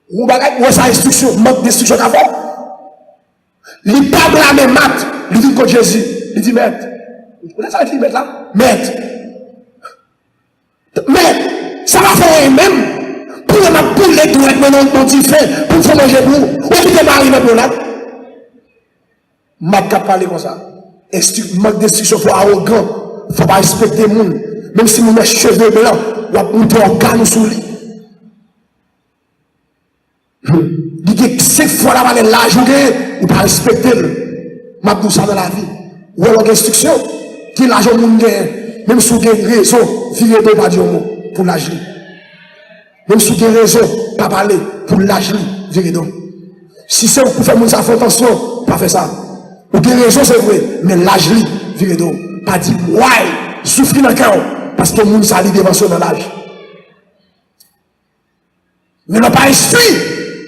Vous avez sa instruction, manque d'instruction qu'à faire. Il pas blâme Mat, il dit contre Jésus. Il dit, maître. Vous savez ça qu'il dit, maître là? Maître. Maître, ça va faire même. Pour les doigts maintenant, on dit fait, pour faire manger pour. Où est-ce que Marie maintenant là? Mat n'a pas parlé comme ça. Manque d'instruction, il faut arrogant. Il ne faut pas respecter le monde. Même si vous avez cheveux blancs, vous avez monté en gagne sous lui. Il dit que 5 fois la valeur là, vous ne pas respecter le. Je dis ça dans la vie. Ou alors l'instruction, qui l'argent vous gagne, même si vous avez raison, virez de pas dire mot pour l'agir. Même si vous avez raison, pas parler pour l'agir, virez donc. Si c'est pour faire mon ça, faire attention, pas faire ça. Vous avez raison, c'est vrai, mais l'agir, virez donc. Pas dire, ouais, souffrir dans le cœur. Parce que le monde s'allie devant son l'âge. Mais non pas instruit,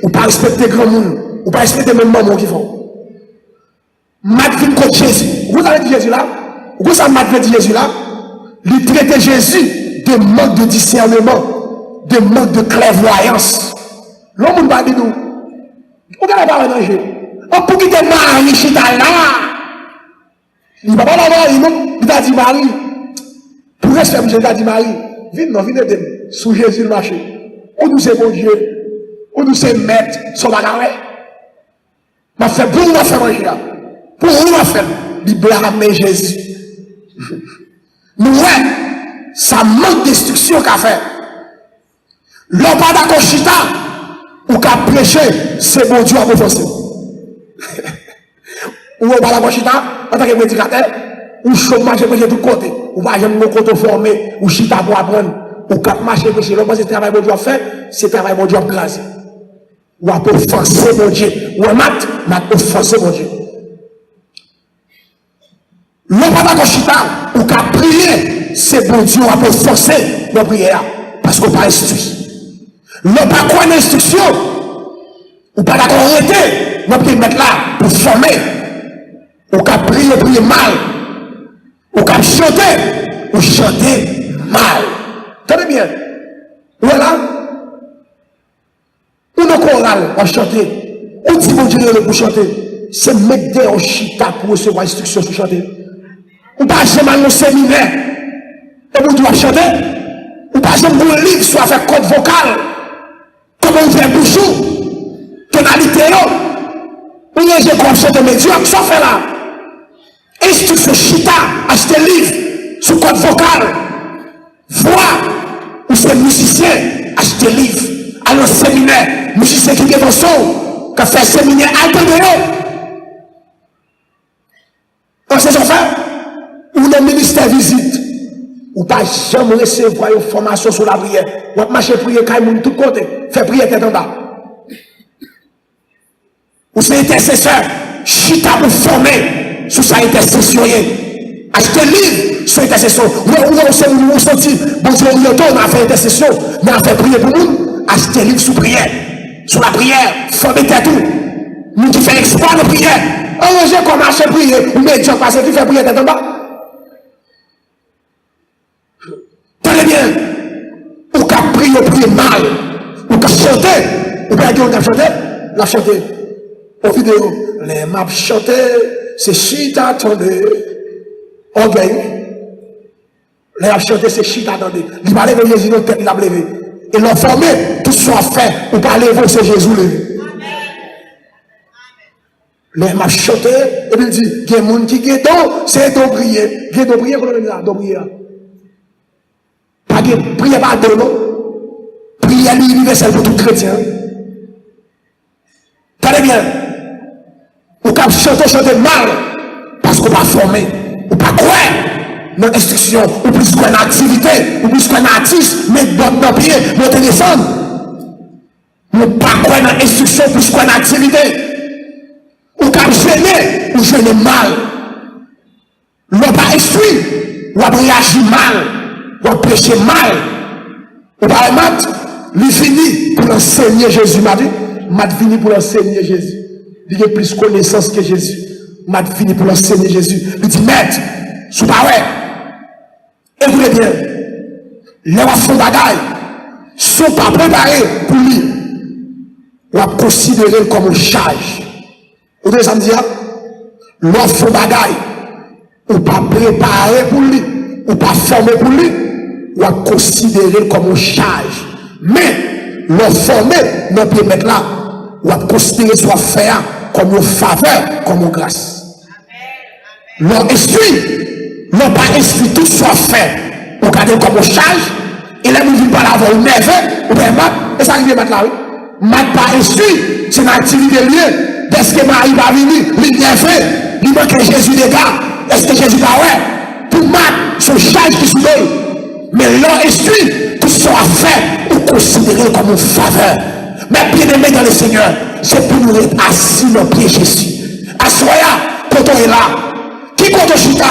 ou pas respecter grand monde, ou pas respecter même maman qui font. Madrid contre Jésus. Vous avez dit Jésus là? Vous savez Madrid dit Jésus là? Il traite Jésus de manque de discernement, de manque de clairvoyance. L'homme va dire nous, on ne va pas manger. On peut quitter Marie, chita là. Il ne va pas la Marie, non? Il a dit Marie. Pour rester, il a dit Marie. Viens, non, viens de sous Jésus le marché. On nous est bon Dieu. On nous est maître, son bagarre. Ma fait pour nous faire manger. Pour nous faire. Il blâme Jésus. Nous, ça manque d'instruction qu'a fait. L'homme pas d'accord chita, ou qu'a prêché, c'est bon Dieu à vous forcer. Ou pas d'accord chita, en tant que prédicateur, ou chômage de tout côté, ou pas jamais nous compte formé, ou chita pour apprendre, ou cap marcher prêcher. L'homme c'est travail bon Dieu à faire, c'est travail bon Dieu à craser. Ou à offenser mon Dieu. Ou à m'a offensé mon Dieu. L'homme pas d'accord chita, ou qu'a prier, c'est bon Dieu à offenser nos prières, parce qu'on pas instruit. L'homme pas quoi l'instruction, ou pas d'accord arrêter, nous pouvons mettre là pour former, ou qu'à prier mal, ou qu'à chanter, ou chanter mal. Tenez bien, voilà, ou nos chorales à chanter, ou dit bon Dieu pour chanter, c'est mettre des chita pour recevoir l'instruction pour chanter. Ou pas jamais au séminaire, et vous devez chanter, ou pas jamais un livre soit avec code vocal. Comment on fait bouchou, tonalité là, ou bien j'ai comme ça de médiocre, ça fait là. Instruction chita, acheter livre, sous code vocal, voix, ou c'est musicien, acheter livre, aller au séminaire, musicien qui est dans son, qui fait séminaire, attendez dans ces affaires, ou le ministère visite, ou pas jamais recevoir une formation sur la prière. Ou pas marcher prier quand même tout côté, faire prière tête en bas. Ou c'est intercesseur, chita pour former sur sa intercession. Acheter livre sur intercession. Ou on senti, bon Dieu, on a fait intercession, mais on a fait prier pour nous. Acheter livre sur prière, sur la prière, former tête tout. Nous qui fait exploit de prière. On rejet comme marcher prier, ou médiocre parce que tu fais prier tête en bas. Tenez bien, ou qu'à prier mal, ou qu'à chanter, ou qu'à dire qu'on a chanté, la chanter. Au vidéo, les maps chanter, c'est chita attendez. Orgueil. Les maps chanter, c'est chita attendez. Il va lever Jésus dans tête, il a levé. Et l'ont formé, tout soit fait, ou pas lever, c'est Jésus levé. Les maps chanter, et puis il dit, il y a des gens qui est c'est d'obrier. Il y a d'obrier, qu'on a dit là, d'obrier. Pas de prière par deux, non? Prière universelle pour tout chrétien. Tenez bien. Ou quand chanter mal, parce qu'on va former, ou pas croire dans l'instruction, ou plus qu'on a activité, ou plus qu'on a artiste, mais dans nos pieds, nos téléphones. Ou pas croire dans l'instruction, plus qu'on a activité. Ou quand gêner, ou gêner mal. L'on pas instruit, ou réagir mal. Ou pécher mal, ou par exemple, il finit pour enseigner Jésus, m'a fini pour enseigner Jésus. Il a plus connaissance que Jésus. M'a fini pour enseigner Jésus. Il dit, maître, sous parole, écoutez bien, les enfants bagaille sont pas préparés pour lui. On va considérer comme une charge. Vous devez ça me dire, l'enfant bagaille, ou pas préparé pour lui, ou pas formé pour lui. Ou à considérer comme une charge. Mais, l'on formé, non peut mettre là, ou à considérer soit faire comme une faveur, comme une grâce. L'on instruit, l'on pas instruit, tout soit fait, ou garder comme une charge, et là, nous ne pas l'avoir une nerveux, ou bien mat, et ça arrive maintenant là, oui. Mat pas instruit, c'est une activité liée, est-ce que Marie va venir, il nerveux, il manque Jésus des gars, est-ce que Jésus va ouais, pour mat, son charge qui se donne. Mais l'on instruit, tout soit fait ou considéré comme une faveur. Mais bien aimé dans le Seigneur, c'est pour nous être assis dans le pied de Jésus. Assoya, quand on est là, qui compte chita,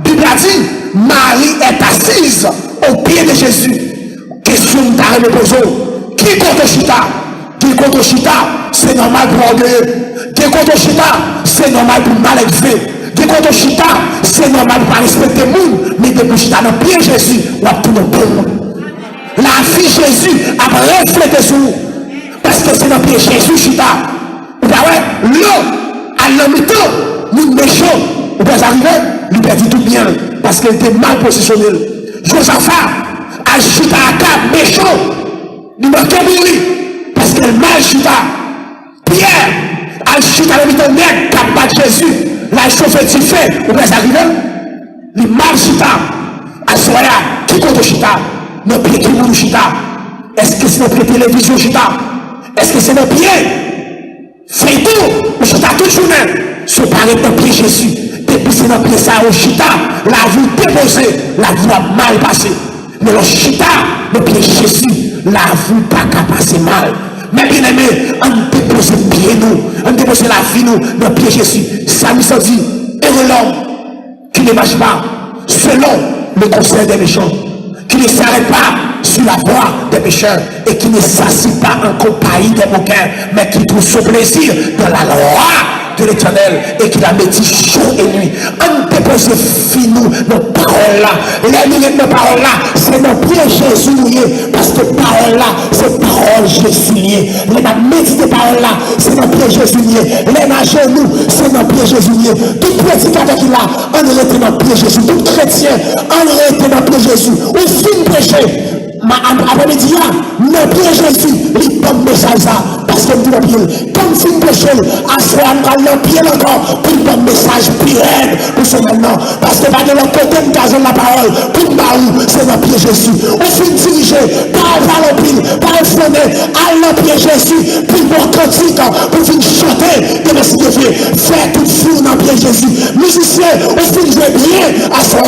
Bible a dit, Marie est assise au pied de Jésus. Question de me poser. Qui compte chita? Qui compte chita? C'est normal pour orgueilleux. Qui compte chita? C'est normal pour mal élevé. Dès qu'on chita, c'est normal pas respecter le monde, mais depuis chita dans le pied Jésus, on a tout le monde. La vie Jésus a reflété sur nous. Parce que c'est dans le pied Jésus chita. Vous voyez, l'eau, à l'homme-temps, nous méchants, vous pouvez arriver, lui perdit tout bien, parce qu'elle était mal positionnée. Josaphat, a chita à cap, méchant, il m'a mourir, parce qu'elle mal chita. Pierre, a chita à l'homme-temps net, cap pas de Jésus, la chauffeur du fait, vous pouvez arriver, il mal chita, à soya, qui compte chita, nos pieds qui nous chita. Est-ce que c'est notre télévision chita? Est-ce que c'est notre pied? Fais tout, ou chita toute journée. Se paraît dans le pied Jésus. Depuis c'est dans le pied ça, au chita, la vie déposée, la vie a mal passé. Mais le chita, le pied Jésus, la vie pas qu'à passer mal. Mais bien aimé, on dépose le pied nous, on dépose la vie nous dans le pied Jésus. Ça nous dit, heureux l'homme qui ne marche pas selon le conseil des méchants, qui ne s'arrête pas sur la voie des pécheurs et qui ne s'assit pas en compagnie des moqueurs, mais qui trouve son plaisir dans la loi de l'Éternel et qui la médite jour et nuit. On dépose nous nos paroles là. Les milliers de paroles là, c'est nos pieds Jésus liés. Parce que paroles là, c'est paroles Jésus liées. Les méditer paroles là, c'est nos pieds Jésus liés. Les nager nous, c'est nos pieds Jésus liés. Tout prédicateur qui là, on est dans pied Jésus. Tout chrétien, on est dans pied Jésus. Ou fin péché. Après-midi, nos pieds Jésus, il donne message ça. Parce que nous avons comme si nous péchons, à soi, nous avons pied encore pour un message pire pour ce maintenant. Parce que pas de l'autre côté, nous avons la parole pour nous, c'est notre pied Jésus. On finit diriger par la pile, par le fondé, à notre pied Jésus, pour nous cantique, pour finir chanter, de merci de Dieu, faire tout fou dans le pied Jésus. Musiciens, on finit jouer bien à soi,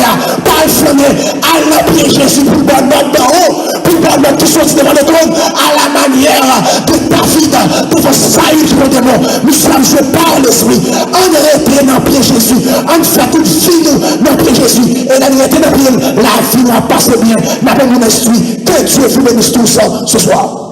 par le fondé, à notre pied Jésus, pour nous notre d'en haut, pour nous notre qui sortit devant le trône, à la manière de David. Devant Saïd le démon, nous sommes joués par l'esprit. On est resté dans le pied Jésus. On fait toute vie dans le pied Jésus. Et on est resté dans le pied. La vie n'a pas passé bien. N'a pas mon esprit. Que Dieu vous bénisse tous ce soir.